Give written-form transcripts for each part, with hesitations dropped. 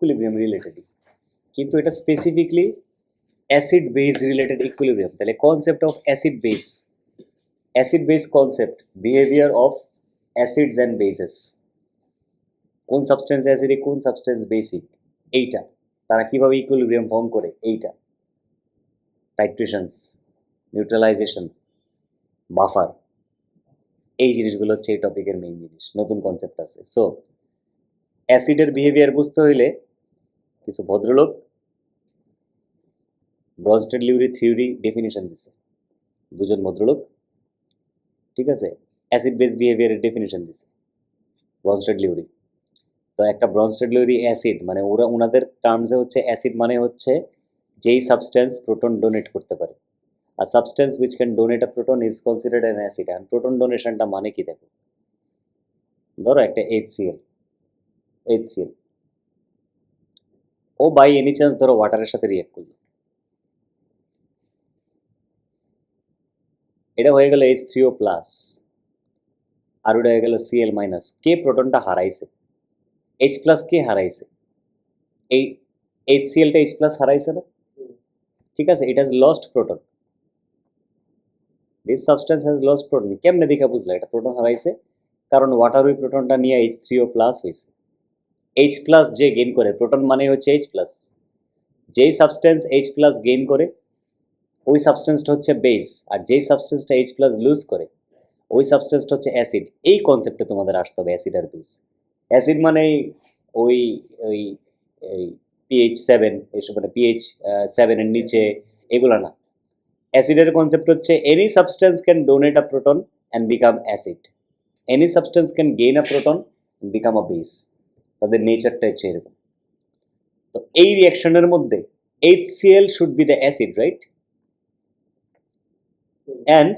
Equilibrium related, কিন্তু এটা specifically acid base related equilibrium. তাহলে concept of acid base concept, behaviour of acids and bases, কোন substance acidic কোন substance basic, এইটা তারা কিভাবে ইকুইলিব্রিয়াম ফর্ম করে, এইটা টাইট্রেশনস, নিউট্রালাইজেশন, বাফার, এই জিনিসগুলো হচ্ছে এই টপিকের মেইন জিনিস। নতুন কনসেপ্ট আছে। সো অ্যাসিডের বিহেভিয়ার বুঝতে হইলে কিছু ভদ্রলোক ব্রনস্টেড-লিউরি থিওরি ডেফিনিশন দিছে, দুজন ভদ্রলোক, ঠিক আছে, অ্যাসিড বেস বিহেভিয়ারের ডেফিনিশন দিছে ব্রনস্টেড-লিউরি। তো একটা ব্রনস্টেড-লিউরি অ্যাসিড মানে ওনাদের টার্মসে হচ্ছে অ্যাসিড মানে হচ্ছে যেই সাবস্টেন্স প্রোটন ডোনেট করতে পারে। আর substance which can donate a proton is considered an acid. আর প্রোটন ডোনেশনটা মানে কি দেখো, ধরো একটা HCl ও বাই এনি চান্স ধরো ওয়াটারের সাথে রিঅ্যাক্ট করলো, এটা হয়ে গেল H3O প্লাস, আর ওটা হয়ে গেল Cl মাইনাস। কে প্রোটনটা হারাইছে? H প্লাস কে হারাইছে? এই HClটা H প্লাস হারাইছে না, ঠিক আছে, it has lost proton, this substance has lost proton. কেমনে দেখা বুঝলা এটা প্রোটন হারাইছে? কারণ ওয়াটার ওই প্রোটনটা নিয়ে H3O প্লাস হয়েছে। H প্লাস যে গেইন করে, প্রোটন মানে হচ্ছে H প্লাস, যেই সাবস্টেন্স H প্লাস গেইন করে ওই সাবস্টেন্সটা হচ্ছে বেস, আর যেই সাবস্টেন্সটা H প্লাস লুজ করে ওই সাবস্টেন্সটা হচ্ছে অ্যাসিড। এই কনসেপ্টে তোমাদের আসতে হবে, অ্যাসিড আর বেস। অ্যাসিড মানে ওই ওই pH7 এসব, মানে pH7 এর নিচে এগুলো না। অ্যাসিডের কনসেপ্ট হচ্ছে any substance can donate a proton and become acid, any substance can gain a proton and become a base. তাদের নেচারটা হচ্ছে এরকম। তো এই রিয়াকশনের মধ্যে HCl should be the acid, right, and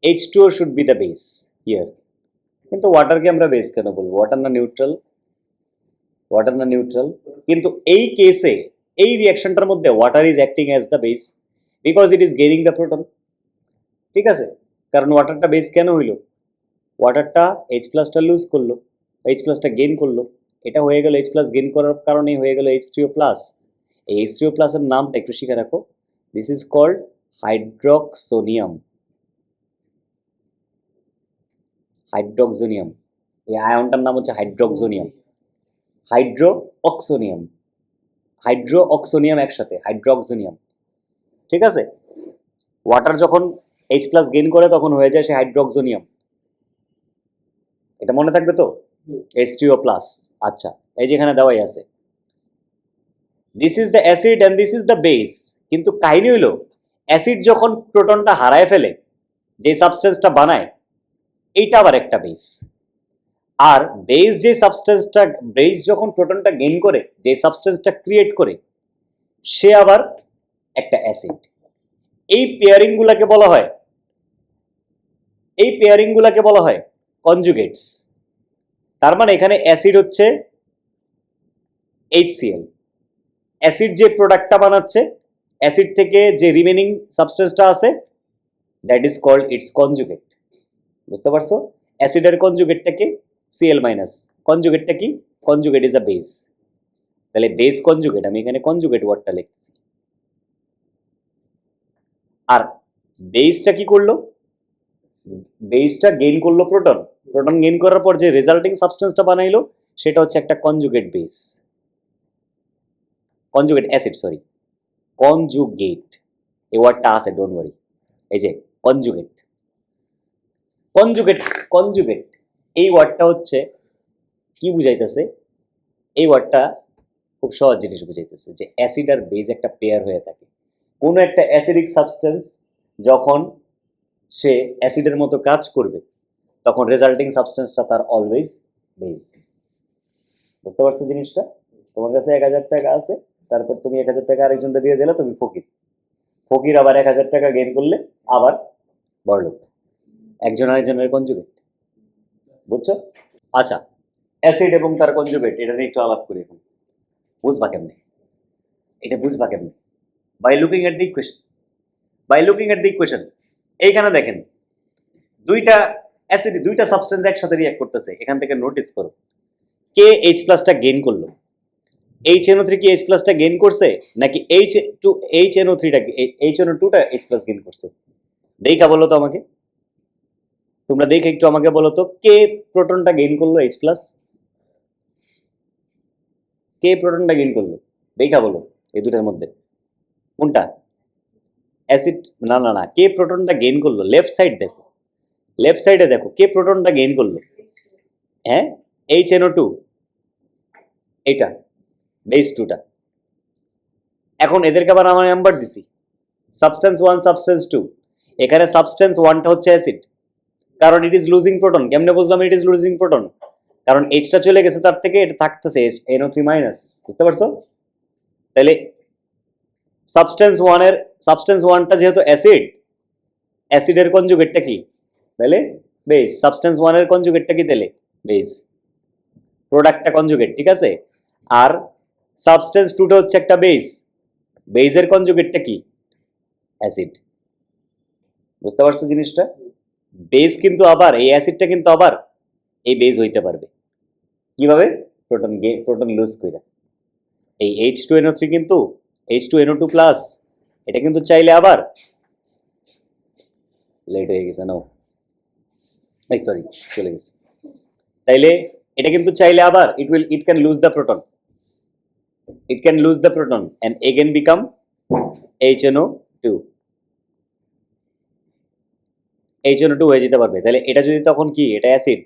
H2O should be the base here. কিন্তু ওয়াটারকে আমরা base কেন বলবো? ওয়াটার না নিউট্রাল, কিন্তু এই কেসে এই রিয়াকশনটার মধ্যে water is acting as the base because it is gaining the proton, ঠিক আছে। কারণ ওয়াটারটা বেস কেন হইল? ওয়াটারটা H প্লাসটা লুজ করলো, H প্লাসটা গেইন করলো, এটা হয়ে গেল H প্লাস গেইন করার কারণেই হয়ে গেল H3O প্লাস। এই H3O প্লাসের নামটা একটু শিখে রাখো, দিস ইজ কল্ড হাইড্রোক্সোনিয়াম। এই আয়নটার নাম হচ্ছে হাইড্রোক্সোনিয়াম, হাইড্রোক্সোনিয়াম একসাথে, হাইড্রোক্সোনিয়াম, ঠিক আছে। ওয়াটার যখন H প্লাস গেইন করে তখন হয়ে যায় সে হাইড্রোক্সোনিয়াম, এটা মনে থাকবে তো, H3O প্লাস। আচ্ছা, এই যেখানে দেওয়াই আছে, this is the acid and this is the base. কিন্তু কাহিনী হইল অ্যাসিড যখন প্রোটনটা হারায় ফেলে, যে সাবস্টেন্সটা বানায়, এইটা আবার একটা বেস। আর বেস যে সাবস্টেন্সটা, বেস যখন প্রোটনটা গেইন করে যে সাবস্টেন্সটা ক্রিয়েট করে, সে আবার একটা অ্যাসিড। এই পেয়ারিংগুলোকে বলা হয় কনজুগেটস। তার মানে এখানে অ্যাসিড হচ্ছে HCl, অ্যাসিড যে প্রোডাক্টটা বানাচ্ছে, অ্যাসিড থেকে যে রিমেনিং সাবস্টেন্সটা আছে, that is called its conjugate. বুঝতে পারছো? অ্যাসিডের কনজুগেটটা কি? Cl minus. কনজুগেটটা কি? Conjugate is a base. তাহলে বেস কনজুগেট, আমি এখানে কনজুগেট ওয়ার্ডটা লিখছি। আর বেসটা কি করলো? বেসটা গেইন করলো প্রোটন, প্রোটন গেইন করার পর যে রেজাল্টিং সাবস্টেন্সটা বানাইলো সেটা হচ্ছে একটা conjugate base, conjugate acid, sorry, conjugate, এই ওয়ার্ডটা আছে, ডোন্ট ওয়ারি। এই যে কনজুগেট, এই ওয়ার্ডটা হচ্ছে কি বুঝাইতেছে? এই ওয়ার্ডটা খুব সহজ জিনিস বুঝাইতেছে যে অ্যাসিড আর বেস একটা পেয়ার হয়ে থাকে। কোনো একটা অ্যাসিডিক সাবস্টেন্স যখন সে অ্যাসিডের মতো কাজ করবে তখন রেজাল্টিং সাবস্টেন্সটা তার অলওয়েজ বেস। বুঝতে পারছো জিনিসটা? তোমার কাছে 1000 টাকা আছে, তারপর তুমি 1000 টাকা আরেকজনকে দিয়ে দিলে, তুমি ফকির আবার 1000 টাকা গেইন করলে আবার বড়লোক। একজন আরেকজনের কনজুগেট, বুঝছো? আচ্ছা, অ্যাসিড এবং তার কনজুগেট, এটা নিয়ে একটু আলাপ করি এখন। বুঝবা কেমনে? By looking at the equation. এইখানে দেখেন দুইটা অ্যাসিড, দুইটা সাবস্টেন্স একসাথে রিঅ্যাক্ট করতেছে। এখান থেকে নোটিস করো, কে H প্লাসটা গেইন করলো? HNO3 কি H প্লাসটা গেইন করছে নাকি HNO3টা HNO2টা H প্লাস গেইন করছে? দেখা বলো তো আমাকে, তোমরা দেখে একটু আমাকে বলো তো কে প্রোটনটা গেইন করলো H প্লাস, কে প্রোটনটা গেইন করলো দেখা বলো এই দুটার মধ্যে কোনটা? অ্যাসিড না না না, কে প্রোটনটা গেইন করলো? লেফট সাইড দেখো, লেফট সাইডে দেখো কে প্রোটনটা গেইন করলো। হ্যাঁ, HNO2, এইটা বেস 2টা। এখন এদেরকে আবার আমার নাম্বার দিছি, সাবস্টেন্স 1 সাবস্টেন্স 2। এখানে সাবস্টেন্স 1টা হচ্ছে অ্যাসিড, কারণ ইট ইজ লুজিং প্রোটন। কেমনে বুঝলাম ইট ইজ লুজিং প্রোটন? কারণ এইচটা চলে গেছে তার থেকে, এটা থাকতেছে NO3 মাইনাস। বুঝতে পারছো? তাহলে সাবস্টেন্স 1টা যেহেতু অ্যাসিড, অ্যাসিডের কনজুগেটটা কি? তাহলে বেস। সাবস্টেন্স 1 এর কনজুগেটটা কি? তাহলে বেস, প্রোডাক্টটা কনজুগেট, ঠিক আছে? আর সাবস্টেন্স 2টা হচ্ছে একটা বেস, বেসের কনজুগেটটা কি? অ্যাসিড। বুঝতে পারছো জিনিসটা? বেস কিন্তু আবার এই অ্যাসিডটা কিন্তু আবার এই বেস হইতে পারবে কিভাবে? প্রোটন লুজ কইরা। এই H2NO3 কিন্তু H2NO2 প্লাস, এটা কিন্তু চাইলে আবার লেট হয়ে গেছে, নাও সরি চলে গেছে। তাইলে এটা কিন্তু চাইলে আবার it can lose the proton, it can lose the proton and again become HNO2 হয়ে যেতে পারবে। তাহলে এটা যদি তখন কি, এটা অ্যাসিড,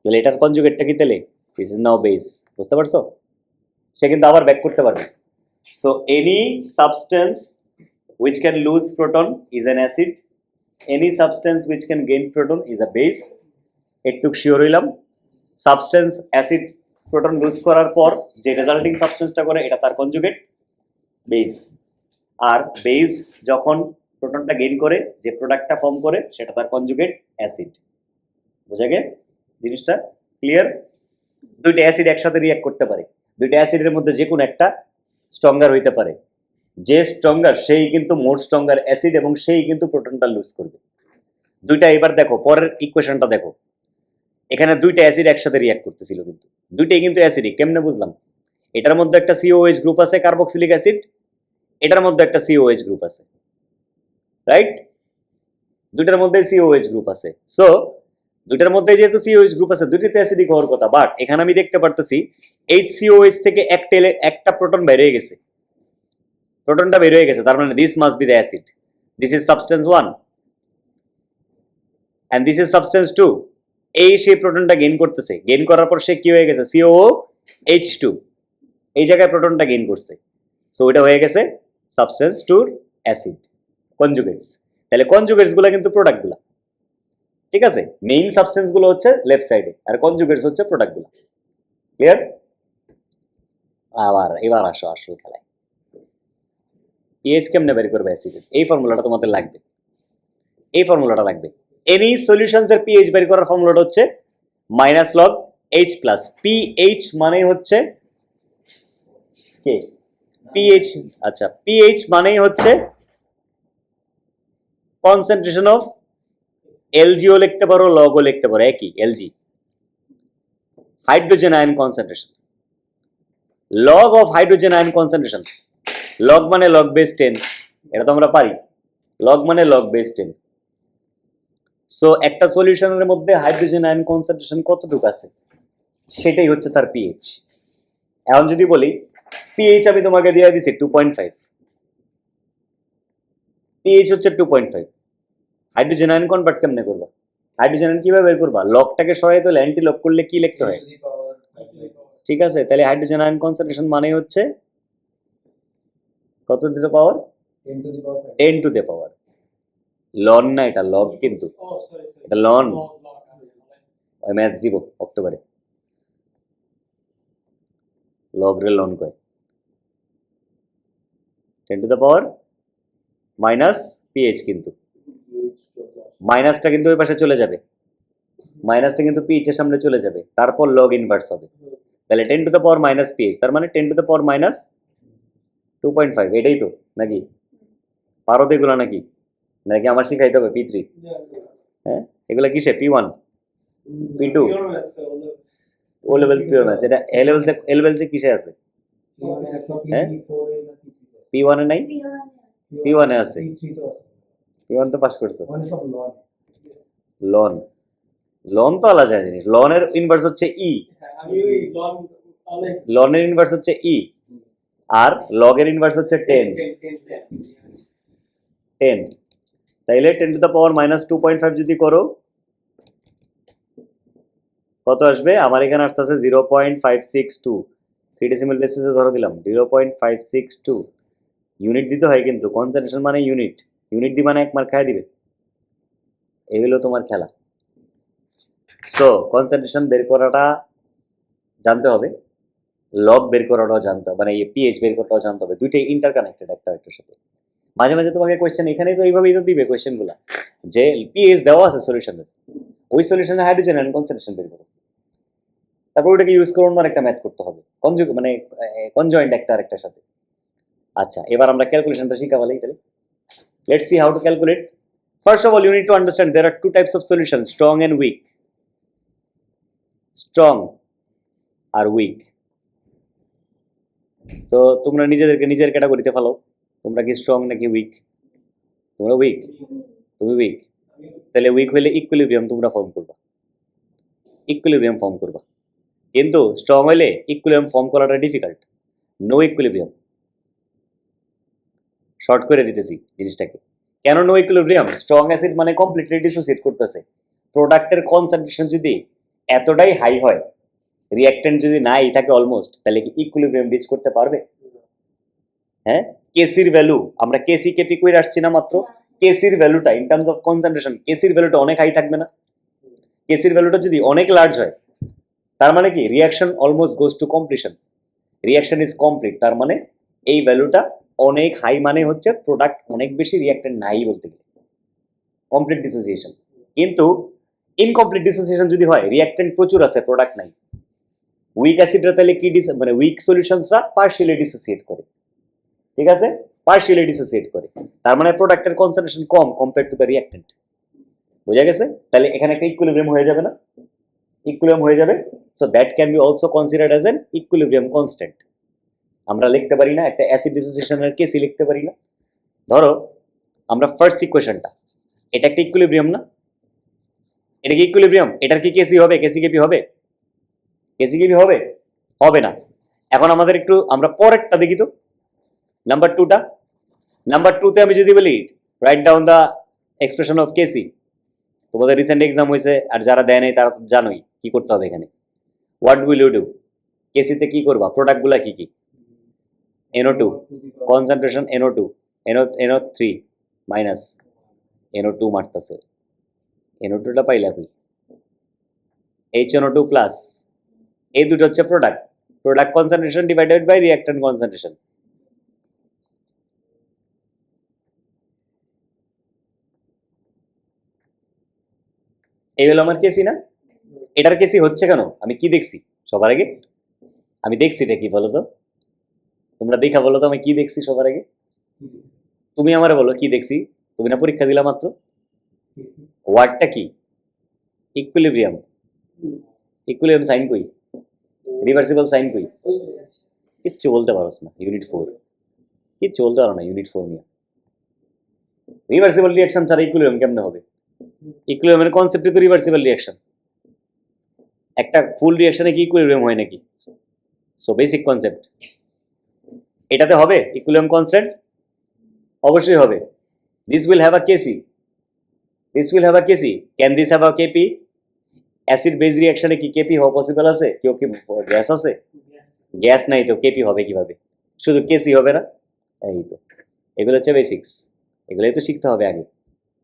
তাহলে এটার কনজুগেটটা কি? তাহলে দিস ইজ নাও বেস। বুঝতে পারছো? সে কিন্তু আবার ব্যাক করতে পারবে। So any substance which can lose proton is an acid, any substance which can gain proton is a base। একটু শিওর হইলাম, সাবস্টেন্স অ্যাসিড প্রোটন লুজ করার পর যে রেজাল্টিং সাবস্টেন্সটা করে এটা তার কনজুগেট বেস, আর বেস যখন প্রোটনটা গেইন করে যে প্রোডাক্টটা ফর্ম করে সেটা তার কনজুগেট অ্যাসিড। বোঝা গে জিনিসটা? ক্লিয়ার? দুইটা অ্যাসিড একসাথে রিঅ্যাক্ট করতে পারে, দুইটা অ্যাসিডের মধ্যে যে কোনো একটা স্ট্রঙ্গার হইতে পারে, যে স্ট্রঙ্গার সেই কিন্তু মোর স্ট্রঙ্গার অ্যাসিড এবং সেই কিন্তু প্রোটনটা লুজ করবে। দুইটা এবার দেখো পরের ইকুয়েশনটা দেখো, এখানে দুইটা অ্যাসিড একসাথে রিঅ্যাক্ট করতেছিল, কিন্তু দুইটাই কিন্তু অ্যাসিডিক। কেমনে বুঝলাম? এটার মধ্যে একটা COH গ্রুপ আছে কার্বক্সিলিক অ্যাসিড, এটার মধ্যে একটা COH গ্রুপ আছে, রাইট? দুইটার মধ্যে COH গ্রুপ আছে। সো দুইটার মধ্যে যেহেতু COH গ্রুপ আছে, দুইটাতে অ্যাসিডিক হওয়ার কথা। বাট এখানে আমি দেখতে পারতেছি HCOH থেকে একটা প্রোটন বের হয়ে গেছে, প্রোটনটা বের হয়ে গেছে, তার মানে this must be the acid. This is substance 1 and this is substance 2। এই সেই প্রোটনটা গেইন করতেছে, গেইন করার পর সে কি হয়ে গেছে? COOH2, এই জায়গায় প্রোটনটা গেইন করছে। সো এটা হয়ে গেছে সাবস্টেন্স 2 অ্যাসিড কনজুগেটস। তাহলে কনজুগেটস গুলো কিন্তু প্রোডাক্ট গুলা, ঠিক আছে? মেইন সাবস্টেন্স গুলো হচ্ছে লেফট সাইডে আর কনজুগেটস হচ্ছে প্রোডাক্ট গুলা। ক্লিয়ার? এবার আসো আসল খেলায়। পিএইচ কেমনে বের করবে অ্যাসিডের? এই ফর্মুলাটা তোমাদের লাগবে, এই ফর্মুলাটা লাগবে। এনি সলিউশনস এর পিএইচ বের করার ফর্মুলাটা হচ্ছে minus log H plus. PH মানে হচ্ছে কে? পিএইচ, আচ্ছা পিএইচ মানেই হচ্ছে কনসেন্ট্রেশন অফ, এলজিও লিখতে পারো লগও লিখতে পারো, একই LG, hydrogen ion concentration. Log of hydrogen ion concentration, log মানে লগ বেস 10, এটা তো আমরা পারি, লগ মানে লগ বেস 10। সো একটা সলিউশনের মধ্যে হাইড্রোজেন আয়ন কনসেন্ট্রেশন কতটুকু আছে সেটাই হচ্ছে তার পিএইচ। এখন যদি বলি পিএইচ আমি তোমাকে দিয়ে দিছি 2.5, পিএইচ হচ্ছে 2.5, হাইড্রোজেন আয়ন কনভার্ট কেমনে করবা? হাইড্রোজেন আয়ন কিভাবে বের করবা? লগটাকে সরাই দিলে অ্যান্টি লগ করলে কি লিখতে হয়? ঠিক আছে, তাহলে হাইড্রোজেন আয়ন কনসেন্ট্রেশন মানে হচ্ছে কত to the power? 10 to the power. লন না, এটা লগ, কিন্তু এটা লন। ম্যাথ দিব অক্টোবরে, লগ রে লন কয় 10 to the power minus pH, কিন্তু মাইনাসটা কিন্তু ওই পাশে চলে যাবে, মাইনাসটা কিন্তু পিএইচ এর সামনে চলে যাবে, তারপর লগ ইনভার্স হবে। তাহলে 10 to the power minus pH, তার মানে 10 টু দ্য পাওয়ার মাইনাস 2.5, এটাই তো নাকি? পারো তো এগুলো নাকি? নাকি আমার শিখাইতে হবে P3? হ্যাঁ, এগুলা কিসে? P1 P2 ও লেভেল পিওর ম্যাথস। এটা এ লেভেলসে কিসে আছে? হ্যাঁ P1 এ নাই, P1 এ আছে, P1 তো পাস করছো। লন, লন তো আলাদা জিনিস, লনের ইনভার্স হচ্ছে ই, লনের ইনভার্স হচ্ছে ই, আর লগের ইনভার্স হচ্ছে 10, তাইলে 10⁻⁻2.5 যদি করো কত আসবে? আমার এখানে আসতেছে 0.562, 3 ডেসিমাল প্লেসে ধরে দিলাম 0.562। ইউনিট দিতে হয় কিন্তু, কনসেন্ট্রেশন মানে ইউনিট, ইউনিট দিবা না 1 মার্ক খাই দিবে। এই হলো তোমার খেলা। সো কনসেন্ট্রেশন বের করাটা জানতে হবে, লগ বের করাটাও জানতে হবে, মানে পিএইচ বের করাটাও জানতে হবে, দুইটাই ইন্টারকানেক্টেড একটা একটার সাথে। মাঝে মাঝে তোমাকে কোয়েশ্চেন এখানেই তো এইভাবেই তো দিবে কোয়েশ্চেনগুলো, যে পিএইচ দেওয়া আছে সলিউশনে, ওই সলিউশনে হাইড্রোজেন এন্ড কনসেন্ট্রেশন বের করো, তারপর ওটাকে ইউজ করে অন্য একটা ম্যাথ করতে হবে, মানে কনজয়েন্ট একটা আরেকটার সাথে। আচ্ছা, এবার আমরা ক্যালকুলেশনটা শিখা বলেই তাহলে। Let's see how to calculate. First of all you need to understand there are two types of solution, strong and weak. Strong আর উইক, তো তোমরা নিজেদেরকে নিজের ক্যাটাগরিতে ফেলো, তোমরা কি স্ট্রং নাকি উইক? তোমরা উইক, তুমি উইক, তাহলে উইক হলে ইকুইলিব্রিয়াম তোমরা ফর্ম করবা, ইকুইলিব্রিয়াম ফর্ম করবা। কিন্তু স্ট্রং হলে ইকুইলিব্রিয়াম ফর্ম করাটা ডিফিকাল্ট, নো ইকুইলিব্রিয়াম। শর্ট করে দিতেছি জিনিসটাকে, কেন নো ইকুইলিব্রিয়াম? স্ট্রং অ্যাসিড মানে কমপ্লিটলি ডিসোসিয়েট করতেছে, প্রোডাক্টের কনসেন্ট্রেশন যদি এতটাই হাই হয়, রিঅ্যাক্ট্যান্ট যদি নাই থাকে অলমোস্ট, তাহলে কি ইকুইলিব্রিয়াম রিচ করতে পারবে? হ্যাঁ, কেসির ভ্যালু, আমরা কেসি কেপি কইরে আসছি না মাত্র, কেসির ভ্যালুটা ইন টার্মস অফ কনসেন্ট্রেশন, কেসির ভ্যালুটা অনেক হাই থাকবে না? কেসির ভ্যালুটা যদি অনেক লার্জ হয়, তার মানে কি reaction almost goes to completion, reaction is complete, তার মানে এই ভ্যালুটা অনেক হাই, মানে হচ্ছে প্রোডাক্ট অনেক বেশি, রিঅ্যাক্ট্যান্ট নাই বলতে গেলে, কমপ্লিট ডিসোসিয়েশন। কিন্তু ইনকমপ্লিট ডিসোসিয়েশন যদি হয়, রিঅ্যাক্ট্যান্ট প্রচুর আছে, প্রোডাক্ট নাই, উইক অ্যাসিডরা তাহলে কি মানে উইক সলিউশনসরা পার্শিয়ালি ডিসোসিয়েট করে, ঠিক আছে, পার্শিয়ালি ডিসোসিয়েট করে, তার মানে প্রোডাক্টের concentration com compare to the reactant. বোঝা গেছে? তাহলে এখানে একটা ইকুইলিব্রিয়াম হয়ে যাবে না? ইকুইলিব্রিয়াম হয়ে যাবে। So that can be also considered as an equilibrium constant. আমরা লিখতে পারি না একটা অ্যাসিড ডিসোসিয়েশনের কেসি লিখতে পারি না? ধরো আমরা ফার্স্ট ইকুয়েশনটা, এটা একটা ইকুইলিব্রিয়াম না? এটা কি ইকুইলিব্রিয়াম? এটার কি কেসি হবে? কেসি কেপি হবে? কেসি কেপি হবে? হবে না। এখন আমাদের একটু আমরা পরেরটা দেখি তো, নাম্বার 2টা। নাম্বার 2তে আমি যদি বলি write down the expression of K C, তোমাদের রিসেন্ট এক্সাম হয়েছে, আর যারা দেয় নাই তারা তো জানোই কি করতে হবে এখানে। What will you do? কেসিতে কি করবা? প্রোডাক্টগুলা কি কি? NO2 concentration, NO2 NO3 minus NO2 মারতেছে, NO2টা পাইলা কই? HNO2 প্লাস, এই দুটো হচ্ছে product, product concentration divided by reactant concentration. এই হলো আমার কেসি না? এটার কেসি হচ্ছে কেন? আমি কি দেখছি সবার আগে? আমি দেখছি এটা কি বলো তো, তোমরা দেখা বলো তো আমি কি দেখছি সবার আগে? তুমি আমারে বলো কি দেখছি, তুমি না পরীক্ষা দিলা মাত্র? ওয়ার্ডটা কি? ইকুইলিব্রিয়াম। ইকুইলিব্রিয়াম সাইন কই? রিভার্সিবল সাইন কই? কিচ্ছু বলতে পারোস না, ইউনিট 4 কিচ্ছু বলতে পারো না ইউনিট 4 নিয়ে। রিভার্সিবল রিঅ্যাকশন ছাড়া ইকুইলিব্রিয়াম কেমনে হবে? ইকুইলিব্রিয়ামের কনসেপ্টই তো রিভার্সিবল রিঅ্যাকশন। একটা ফুল রিঅ্যাকশনে কি ইকুইলিব্রিয়াম হয় নাকি? সো বেসিক কনসেপ্ট, এটাতে হবে ইকুইলিব্রিয়াম কনস্ট্যান্ট? অবশ্যই হবে। This will have a K C, this will have a K C, can this have a K P? Acid base রিঅ্যাকশনে কি কেপি হওয়া পসিবল আছে? কেউ কি গ্যাস আছে? গ্যাস নাই তো কেপি হবে কিভাবে? শুধু কেসি হবে না? এই তো, এগুলো হচ্ছে বেসিক্স, এগুলোই তো শিখতে হবে আগে,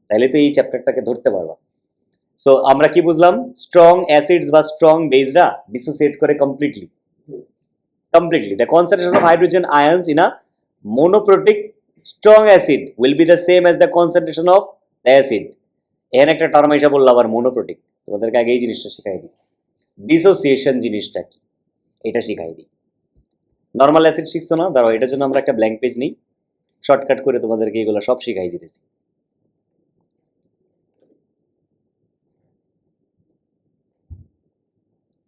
তাহলে তো এই চ্যাপ্টারটাকে ধরতে পারবা। সো আমরা কি বুঝলাম? স্ট্রং অ্যাসিডস বা স্ট্রং বেজরা ডিসোসিয়েট করে completely, completely. The concentration of hydrogen ions in a monoprotic strong acid will be the same as the concentration of the acid. এখানে একটা টার্ম এসে বললো আবার মোনোপ্রোটিক, তোমাদেরকে আগে এই জিনিসটা শিখাই দিই, ডিসোসিয়েশন জিনিসটা কি এটা শিখাই দিই। নর্মাল অ্যাসিড শিখছো না? দাঁড়াও, এটার জন্য আমরা একটা ব্ল্যাঙ্ক পেজ নিই, শর্টকাট করে তোমাদেরকে এগুলো সব শিখাই দিতেছি।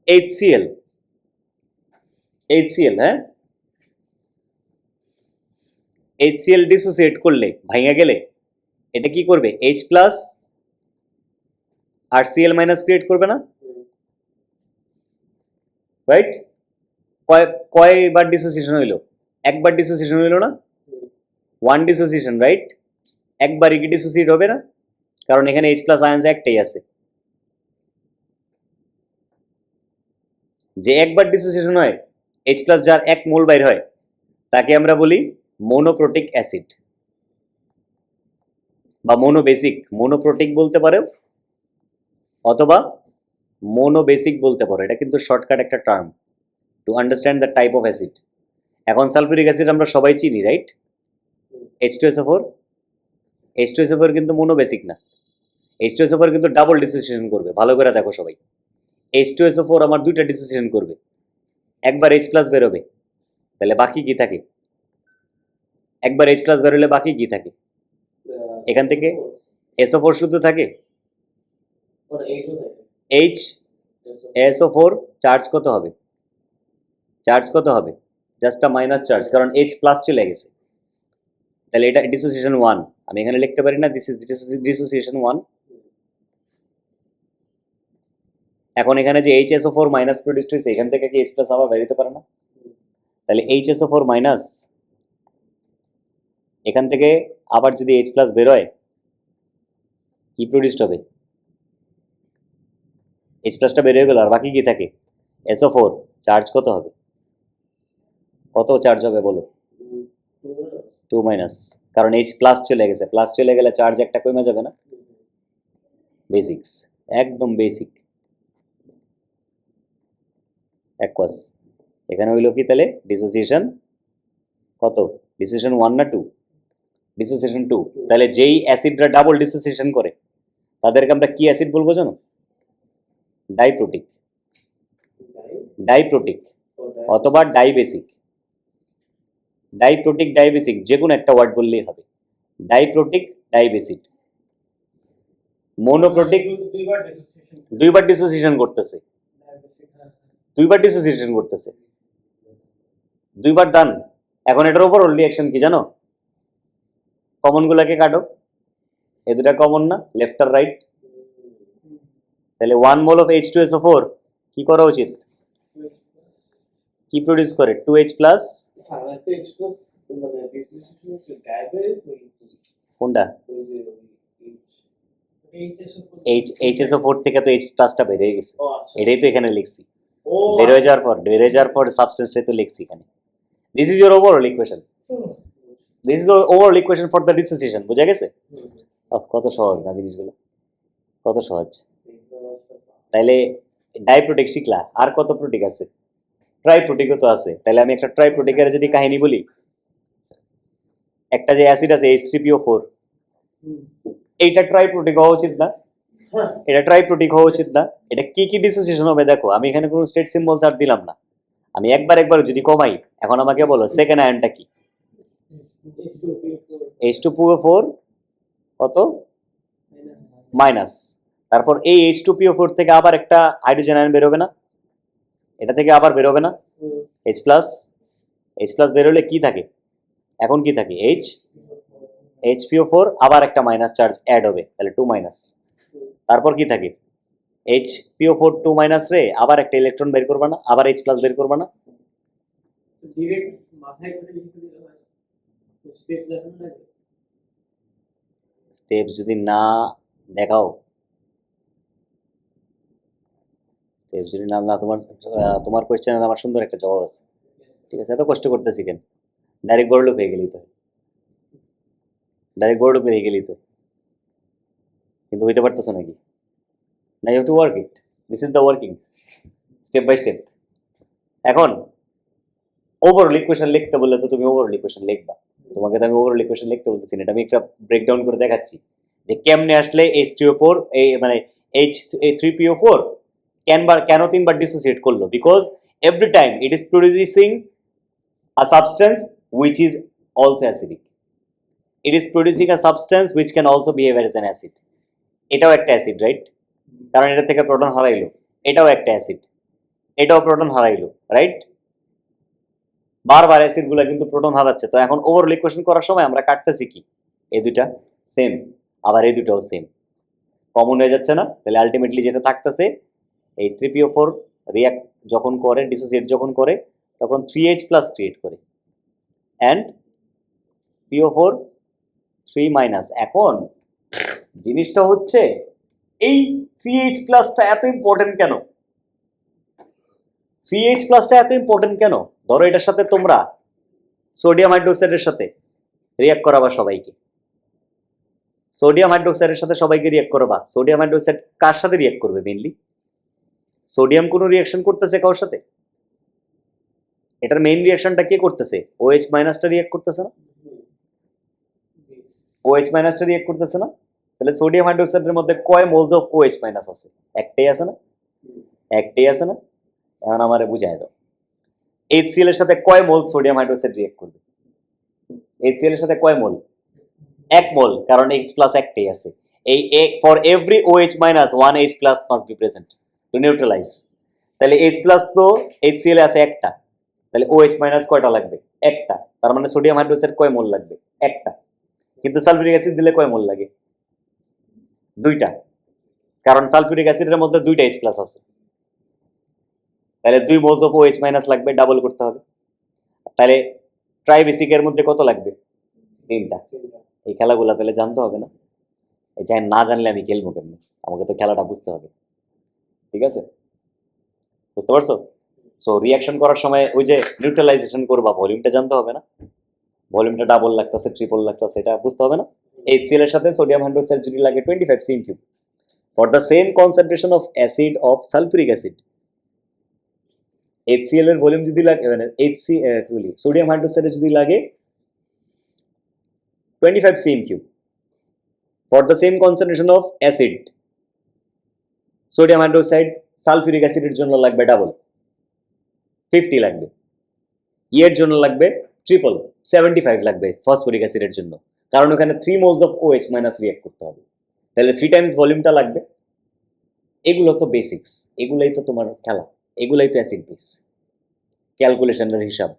HCl, HCl, হ্যাঁ, HCl ডিসোসিয়েট করলে ভাঙা গেলে এটা কি করবে, H প্লাস আর Cl মাইনাস ক্রিয়েট করবে না, রাইট? কয়বার ডিসোসিয়েশন হইলো, একবার ডিসোসিয়েশন হইলো না, ওয়ান ডিসোসিয়েশন, রাইট? একবারই কি ডিসোসিয়েট হবে না, কারণ এখানে H প্লাস আয়ন্স একটাই আছে। যে একবার ডিসোসিয়েশন হয়, H প্লাস যার এক মোল বাইর হয়, তাকে আমরা বলি মোনোপ্রোটিক অ্যাসিড বা মোনোবেসিক। মোনোপ্রোটিক বলতে পারো অথবা মোনোবেসিক বলতে পারো, এটা কিন্তু শর্টকাট একটা term to understand the type of acid. এখন সালফিউরিক অ্যাসিড আমরা সবাই চিনি, রাইট? H2SO4, H2SO4 কিন্তু মোনোবেসিক না, H2SO4 কিন্তু ডাবল ডিসোসিয়েশন করবে। ভালো করে দেখো সবাই, H2SO4 আমার দুইটা ডিসোসিয়েশন করবে, একবার H প্লাস বেরোবে, তাহলে বাকি কি থাকে? একবার H প্লাস বেরোলে বাকি কি থাকে? এখান থেকে SO4 শুদ্ধ থাকে, HSO4 চার্জ কত হবে? চার্জ কত হবে? জাস্ট আ মাইনাস চার্জ, কারণ H প্লাস চলে গেছে। তাহলে এটা ডিসোসিয়েশন 1, আমি এখানে লিখতে পারি না দিস ইজ ডিসোসিয়েশন 1। এখন এখানে যে HSO4 মাইনাস প্রোডিউসড হয়েছে, এখান থেকে কি H প্লাস আবার বেরোতে পারে না? তাহলে HSO4 মাইনাস, এখান থেকে আবার যদি H প্লাস বেরোয়, কি প্রোডিউসড হবে? H প্লাসটা বেরিয়ে গেল, আর বাকি কি থাকে? SO4, চার্জ কত হবে? কত চার্জ হবে বলো? 2 মাইনাস, কারণ H প্লাস চলে গেছে, প্লাস চলে গেলে চার্জ একটা কমে যাবে না? বেসিক্স, একদম বেসিক। অ্যাকোয়াস, এখানে হইল কি তাহলে ডিসোসিয়েশন কত? ডিসোসিয়েশন 1 না 2? ডিসোসিয়েশন 2। তাহলে যেই অ্যাসিডরা ডাবল ডিসোসিয়েশন করে তাদেরকে আমরা কি অ্যাসিড বলবো জানো? ডাইপ্রোটিক, ডাইপ্রোটিক অথবা ডাইবেসিক। ডাইপ্রোটিক, ডাইবেসিক যে কোনো একটা ওয়ার্ড বললেই হবে। ডাইপ্রোটিক, ডাইবেসিক। মোনোপ্রোটিক দুইবার ডিসোসিয়েশন করতেছে, দুইবার ডিসোসিয়েশন করতেছে, দুইবার ডান। এখন এটার উপর রিঅ্যাকশন কি জানো? কমন গুলাকে কাটো, এই দুটা কমন না, লেফট আর রাইট। তাহলে 1 মোল অফ H2SO4 কি করা উচিত? কি প্রডিউস করে? 2H plus. কোনটা? HSO4 থেকে তো H প্লাসটা বেরিয়ে গেছে, এটাই তো এখানে লিখছি। বেরিয়ে যাওয়ার পর সাবস্টেন্সটাই তো লিখছি এখানে। This is your overall equation, this is overall equation for the dissociation. বুঝা গেছে? কত সহজ না জিনিসগুলো, কত সহজ। তাইলে ডাইপ্রোটিক শিখলা, আর কত প্রোটিক আছে? ট্রাইপ্রোটিকও তো আছে। তাহলে আমি একটা ট্রাইপ্রোটিকের যদি কাহিনী বলি, একটা যে অ্যাসিড আছে H3PO4, এইটা ট্রাইপ্রোটিক হওয়া উচিত না? এটা ট্রাইপ্রোটিক হওয়া উচিত না? এটা কি কি ডিসোসিয়েশন হবে দেখো, আমি এখানে কোনো স্টেট সিম্বলস আর দিলাম না, আমি একবার যদি কমাই। এখন আমাকে বলো সেকেন্ড আয়নটা কি? H2PO4 কত? মাইনাস। তারপর এই H2PO4 থেকে আবার একটা হাইড্রোজেন আয়ন বেরোবে না? এটা থেকে আবার বেরোবে না? H plus. H প্লাস বেরোলে কি থাকে? এখন কি থাকে? HPO4, আবার একটা মাইনাস চার্জ অ্যাড হবে, তাহলে 2 মাইনাস। তারপর কি থাকে? HPO4 2 মাইনাস রে আবার একটা ইলেকট্রন বের করবা না? আবার H প্লাস বের করবা না? স্টেপ যদি না দেখাও, স্টেপ যদি না তোমার কোয়েশ্চেনের আমার সুন্দর একটা জবাব আছে। ঠিক আছে, এত কষ্ট করতেছি কেন? ডাইরেক্ট বড়লোক হয়ে গেলি তো, ডাইরেক্ট বড়লোক হয়ে গেলি তো, কিন্তু হইতে পারতেছো নাকি? না, you have to work it. This is the working, step by step. এখন ওভারঅল ইকুয়েশন লিখতে বললে তো তুমি ওভারঅল ইকুয়েশন লিখবা, তোমাকে তো আমি ওভারঅল ইকুয়েশন লিখতে বলতেছি না, এটা আমি একটা ব্রেকডাউন করে দেখাচ্ছি যে কেমনে আসলে H3O4 এই মানে H3PO4 কেন 3বার ডিসোসিয়েট করলো। Because every time it is producing a substance which is also acidic. It is producing a substance which can also behave as an acid. এটাও একটা অ্যাসিড, রাইট? কারণ এটা থেকে প্রোটন হারাইলো। এটাও একটা অ্যাসিড, এটাও প্রোটন হারাইলো, রাইট? বারবার অ্যাসিড গুলা কিন্তু প্রোটন হারাচ্ছে। তো এখন ওভারঅল ইকুয়েশন করার সময় আমরা কাটতেছি কি, এই দুইটা সেম, আবার এই দুটাও সেম, কমন হয়ে যাচ্ছে না? তাহলে আলটিমেটলি যেটা থাকতেছে, এই H3PO4 রিয়াক্ট যখন করে, ডিসোসিয়েট যখন করে, তখন 3H প্লাস ক্রিয়েট করে, অ্যান্ড PO4 3 এখন জিনিসটা হচ্ছে এই 3H প্লাসটা এত ইম্পর্টেন্ট কেন? 3H প্লাসটা এত ইম্পর্টেন্ট কেন? ধরো এটার সাথে তোমরা সোডিয়াম হাইড্রোক্সাইডের সাথে রিয়াক্ট করাবা সবাইকে, সোডিয়াম হাইড্রোক্সাইডের সাথে সবাইকে রিয়াক্ট করবা। সোডিয়াম হাইড্রোক্সাইড কার সাথে রিয়াক্ট করবে মেইনলি? সোডিয়াম কোনো রিয়াকশন করতেছে কারোর সাথে? এটার মেইন রিয়াকশনটা কে করতেছে? OH মাইনাসটা রিয়াক্ট করতেছে না? OH মাইনাসটা রিয়াক্ট করতেছে না? তাহলে সোডিয়াম হাইড্রোক্সাইডের মধ্যে কয় মোলস অফ OH মাইনাস আছে? একটাই আছে না? একটাই আছে না? এখন আমারে বুঝাই দাও, HCl এর সাথে কয় মোল সোডিয়াম হাইড্রোক্সাইড রিয়াক্ট করবে? HCl এর সাথে কয় মোল? 1 মোল, কারণ H প্লাস একটাই আছে। এই for every OH minus 1 H plus must be present two neutralise. তাহলে H প্লাস তো HCl এ আছে একটা, তাহলে OH মাইনাস কয়টা লাগবে? একটা। তার মানে সোডিয়াম হাইড্রোক্সাইড কয় মোল লাগবে? একটা। কিন্তু সালফিউরিক অ্যাসিড দিলে কয় মোল লাগে? দুইটা, কারণ সালফিউরিক অ্যাসিডের মধ্যে দুইটা H প্লাস আছে, তাহলে 2 মোলস অফ OH মাইনাস লাগবে, ডাবল করতে হবে। তাহলে ট্রাইবেসিকের মধ্যে কত লাগবে? 3টা। এই খেলাগুলো তাহলে জানতে হবে না? এই না জানলে আমি খেলবো কেমনি? আমাকে তো খেলাটা বুঝতে হবে, ঠিক আছে? বুঝতে পারছো? সো রিয়াকশন করার সময় ওই যে নিউট্রালাইজেশন করবা, ভলিউমটা জানতে হবে না? ভলিউমটা ডাবল লাগতেছে, ট্রিপল লাগতেছে, এটা বুঝতে হবে না? HCl এর সাথে সোডিয়াম হাইড্রোক্সাইড যদি লাগে 25 cm3 for the same concentration of acid of sulphuric acid. HCl এর ভলিউম যদি লাগে, মানে সোডিয়াম হাইড্রোক্সাইডে যদি লাগে 25 cm3 for the same concentration of acid, sodium hydroxide sulphuric অ্যাসিডের জন্য লাগবে ডাবল, 50 লাগবে। এর জন্য লাগবে ট্রিপল, 75 লাগবে ফসফরিক অ্যাসিডের জন্য, কারণ ওখানে 3 moles of OH minus react করতে হবে, তাহলে 3 টাইমস ভলিউমটা লাগবে। এগুলো তো বেসিক্স, এগুলাই তো তোমার খেলা, এগুলাই তো অ্যাসিড বেস ক্যালকুলেশনের হিসাব,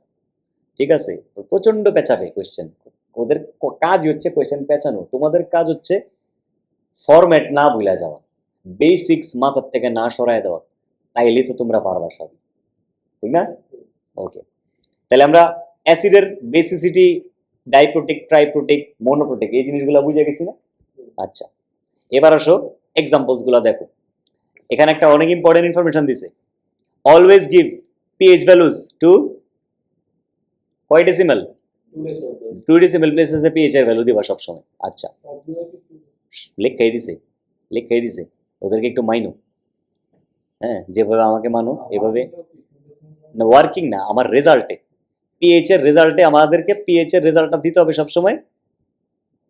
ঠিক আছে? প্রচন্ড পেঁচাবে কোয়েশ্চেন, ওদের কাজ হচ্ছে কোয়েশ্চেন পেঁচানো, তোমাদের কাজ হচ্ছে ফরম্যাট না ভুলা যাওয়া, বেসিক্স মাথার থেকে না সরায় দেওয়া, তাইলে তো তোমরা পারবা সবই, ঠিক না? ওকে, তাহলে আমরা অ্যাসিডের বেসিসিটি, ডাইপ্রোটিক, ট্রাইপ্রোটিক, মোনোপ্রোটিক, এই জিনিসগুলো বুঝে গেছি না? আচ্ছা, এবার আসো এক্সাম্পলস গুলো দেখো। এখানে একটা অনেক ইম্পর্টেন্ট ইনফরমেশন দিছে, always give pH values to কয় ডেসিমেল? 2 ডেসিমেল প্লেসেসে পিএইচ এর ভ্যালু দিবা সব সময়। আচ্ছা, লিখাই দিছে, ওদেরকে একটু মাইনো, হ্যাঁ, যেভাবে আমাকে মানো এভাবে না, ওয়ার্কিং না, আমার রেজাল্টে, পিএইচ এর রেজাল্টে আমাদেরকে পিএইচ এর রেজাল্টটা দিতে হবে সবসময়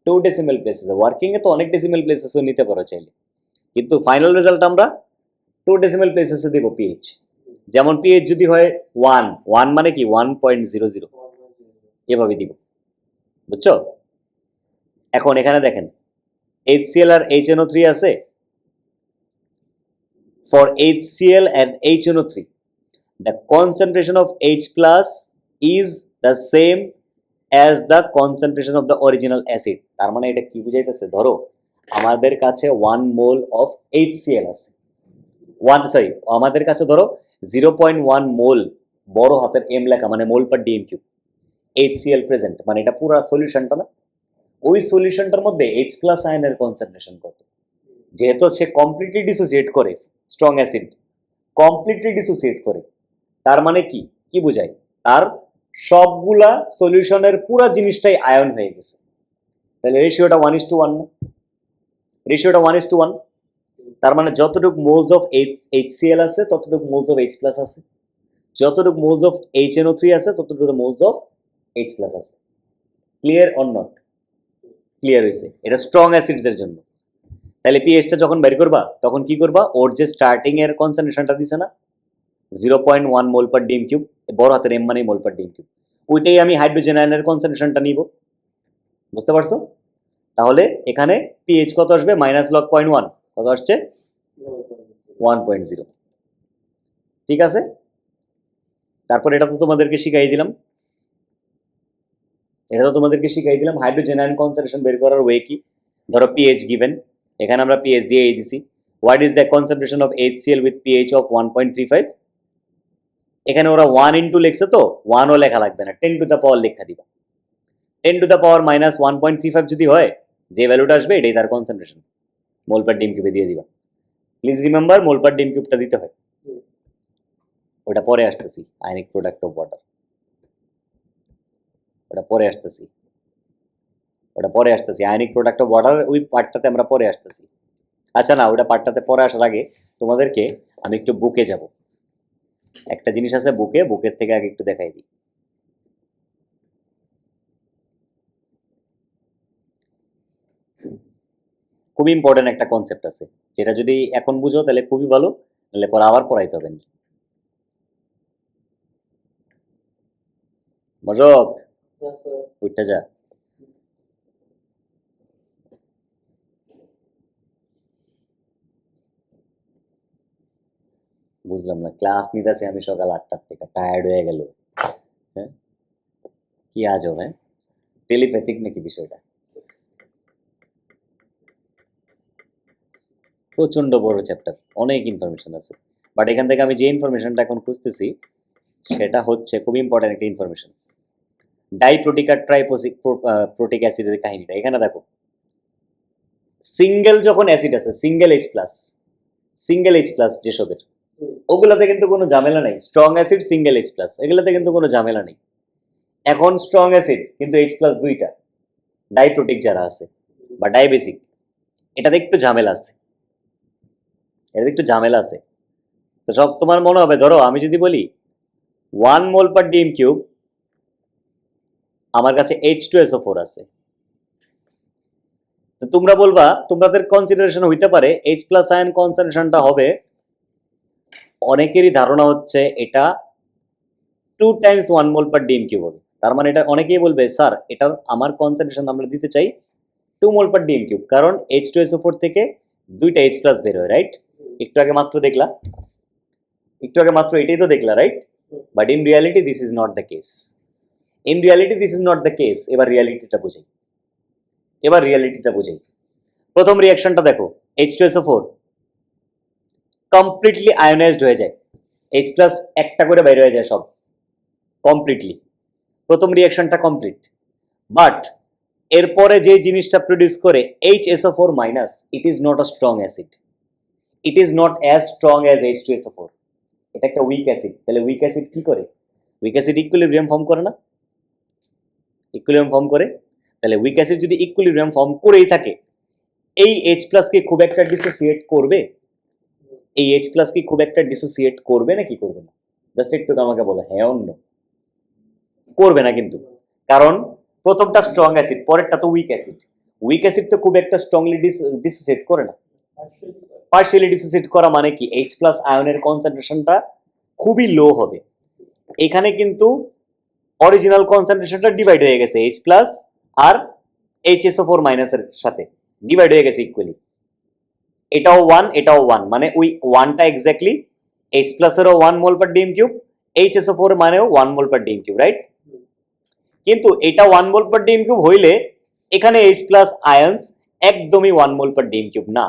2 ডেসিমেল প্লেসেসে। ওয়ার্কিং এ তো অনেক ডেসিমেল প্লেসেসও নিতে পারো চাইলে, কিন্তু ফাইনাল রেজাল্ট আমরা 2 ডেসিমেল প্লেসেসে দিব পিএইচ। যেমন পিএইচ যদি হয় 1 মানে কি 1.00 এভাবে দিব, বুঝছো? এখন এখানে দেখেন HCl আর HNO3 আছে, for HCl and HNO3 the concentration of H plus is the same as the concentration of the original acid। তার মানে এটা কি বুঝাইতেছে? ধরো আমাদের কাছে 1 মোল অফ HCl আছে, আমাদের কাছে ধরো 0.1 মোল বড় হাতের M লেখা, মানে মোল per DM cube HCl present, মানে এটা পুরো সলিউশনটা না? ওই সলিউশনটার মধ্যে H প্লাস আয়নের কনসেন্ট্রেশন কত? যেহেতু সে কমপ্লিটলি ডিসোসিয়েট করে, স্ট্রং অ্যাসিড কমপ্লিটলি ডিসোসিয়েট করে, তার মানে কি কি বোঝায়? তার সবগুলা সলিউশনের পুরো জিনিসটাই আয়ন হয়ে গেছে, তাহলে রেশিওটা 1:1 না? রেশিওটা 1:1, তার মানে যতটুকু মোলস অফ HCl আছে ততটুকু মোলস অফ H প্লাস আছে, যতটুকু মোলস অফ HNO3 আছে ততটুকু মোলস অফ H প্লাস আছে। Clear or not? ক্লিয়ার হয়েছে? এটা স্ট্রং অ্যাসিডস এর জন্য। তাহলে পিএইচটা যখন বের করবা তখন কি করবা? ওর যে স্টার্টিং এর কনসেন্ট্রেশনটা দিছে না 0.1 মোল পার ডিএম কিউব, বড় হাতের এম মানে মোল পার ডিএম কিউব, ওইটাই আমি হাইড্রোজেন আয়নের কনসেন্ট্রেশনটা নিব, বুঝতে পারছো? তাহলে এখানে পিএইচ কত আসবে? -log.1, কত আসছে? 1.0, ঠিক আছে? তারপর এটা তো তোমাদেরকে শিখাই দিলাম, এটা তো তোমাদেরকে শিখাই দিলাম। হাইড্রোজেন আয়ন কনসেন্ট্রেশন বের করার ওয়ে কি? ধরো পিএইচ গিভেন, এখানে আমরা পিএইচ দিয়ে দিছি। What is the concentration of HCl with pH of 1.35? এখানে ওরা 1 ইন্টু লিখছে, তো 1ও লেখা লাগবে না, 10 টু দ্য পাওয়ার লেখা দিবা। 10 টু দ্য পাওয়ার মাইনাস 1.35 যদি হয়, যে ভ্যালুটা আসবে এটাই তার কনসেন্ট্রেশন। মোল পার ডিম কিউবে দিয়ে দিবা। প্লিজ রিমেম্বার, মোল পার ডিম কিউবটা দিতে হয়। ওটা পরে আসতেছি। আয়নিক প্রোডাক্ট অফ ওয়াটার, ওটা পরে আসতেছি, ওটা পরে আসতেছি। আয়নিক প্রোডাক্ট অফ ওয়াটার ওই পার্টটাতে আমরা পরে আসতেছি। আচ্ছা না, ওটা পার্টটাতে পরে আসার আগে তোমাদেরকে আমি একটু বুকে যাব। একটা জিনিস আছে বুকে, বুকের থেকে আগে একটু দেখাই দিই। খুবই ইম্পর্টেন্ট একটা কনসেপ্ট আছে, যেটা যদি এখন বুঝো তাহলে খুবই ভালো, তাহলে পরে আবার পড়াইতে হবে না। মজক উঠতে যা। বুঝলাম না, ক্লাস নিতেছি আমি সকাল 8টার থেকে, টায়ার্ড হয়ে গেল। হ্যাঁ, কি আজব। হ্যাঁ, টেলিপ্যাথিক নাকি বিষয়টা? প্রচন্ড বড় চ্যাপ্টার, অনেক ইনফরমেশন আছে। বাট এখান থেকে আমি যে ইনফরমেশনটা এখন খুঁজতেছি সেটা হচ্ছে খুবই ইম্পর্টেন্ট একটা ইনফরমেশন। ডাইপ্রোটিক আর ট্রাইপ্রোটিক প্রোটিক অ্যাসিডের কাহিনীটা এখানে দেখো। সিঙ্গেল যখন অ্যাসিড আছে, সিঙ্গেল এইচ প্লাস যেসবের, ওগুলাতে কিন্তু কোনো ঝামেলা নেই। Strong acid single H plus, এগুলাতে কিন্তু কোনো ঝামেলা নেই। এখন স্ট্রং অ্যাসিড কিন্তু এইচ প্লাস দুইটা, ডাইপ্রোটিক যারা আছে বা ডায়াবেসিক, এটাতে একটু ঝামেলা আছে, এটাতে একটু ঝামেলা আছে। তো সব তোমার মনে হবে, ধরো আমি যদি বলি 1 মোল পার ডিএম কিউব, আমার কাছে H2SO4 আছে, তো তোমরা বলবা, তোমাদের কনসিডারেশন হইতে পারে H প্লাস আয়ন কনসেন্ট্রেশনটা হবে, অনেকেরই ধারণা হচ্ছে এটা 2 টাইমস 1 মোল পার ডিএম কিউব হবে। তার মানে এটা অনেকেই বলবে, স্যার এটা আমার কনসেন্ট্রেশন আমরা দিতে চাই 2 মোল পার ডিএম কিউব, কারণ H2SO4 থেকে দুইটা H প্লাস বের হয়, রাইট? একটু আগে মাত্র দেখলা, একটু আগে মাত্র এটাই তো দেখলা, right? But in reality this is not the case. In reality this is not the case. এবার রিয়ালিটিটা বুঝাই, এবার রিয়ালিটিটা বুঝাই। প্রথম রিয়াকশনটা দেখো, H2SO4 কমপ্লিটলি আয়োনাইজড হয়ে যায়, H প্লাস একটা করে বাইরে হয়ে যায় সব কমপ্লিটলি। প্রথম রিয়াকশনটা কমপ্লিট। বাট এরপরে যে জিনিসটা প্রডিউস করে HSO4 minus, it is not a strong acid, it is not as strong as H2SO4। এটা একটা উইক অ্যাসিড। তাহলে উইক অ্যাসিড কি করে? উইক অ্যাসিড ইকুইলিব্রিয়াম ফর্ম করে না? ইকুইলিব্রিয়াম ফর্ম করে। তাহলে উইক অ্যাসিড যদি ইকুইলিব্রিয়াম ফর্ম করেই থাকে, এই H প্লাসকে খুব একটা ডিসোসিয়েট করবে? এই H প্লাস কি খুব একটা ডিসোসিয়েট করবে নাকি করবে না? জাস্ট একটু আমাকে বলো, হ্যাঁ অন্য। করবে না কিন্তু, কারণ প্রথমটা স্ট্রং অ্যাসিড, পরেরটা তো উইক অ্যাসিড। উইক অ্যাসিড তো খুব একটা স্ট্রংলি ডিসোসিয়েট করে না। পার্শিয়ালি ডিসোসিয়েট করা মানে কি? H প্লাস আয়নের কনসেন্ট্রেশনটা খুবই লো হবে। এখানে কিন্তু অরিজিনাল কনসেন্ট্রেশনটা ডিভাইড হয়ে গেছে, H প্লাস আর HSO4 মাইনাসের সাথে ডিভাইড হয়ে গেছে ইকুয়ালি। এটাও 1, এটাও 1, মানে ওই 1টা এক্স্যাক্টলি H প্লাসেরও 1 মোল পার ডিএম কিউব, HSO4 মানেও 1 মোল পার ডিএম কিউব, রাইট? কিন্তু এটা 1 মোল পার ডিএম কিউব হইলে এখানে H প্লাস আয়ন্স একদমই 1 মোল পার ডিএম কিউব না,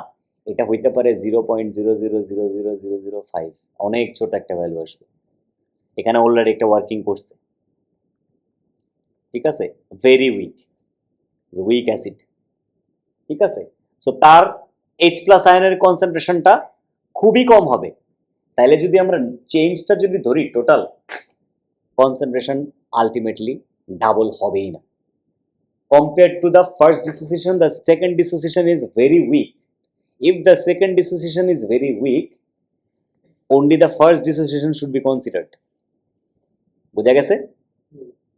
এটা হইতে পারে 0.00000005, অনেক ছোট একটা ভ্যালু আসবে। এখানে অলরেডি একটা ওয়ার্কিং করছে, ঠিক আছে? ভেরি উইক, উইক অ্যাসিড, ঠিক আছে? সো তার H প্লাস আয়নের কনসেন্ট্রেশনটা খুবই কম হবে। তাইলে যদি আমরা চেঞ্জটা যদি ধরি, টোটাল কনসেন্ট্রেশন আলটিমেটলি ডাবল হবেই না। Compared to the first dissociation, the second dissociation is very weak. If the second dissociation is very weak, only the first dissociation should be considered. বোঝা গেছে?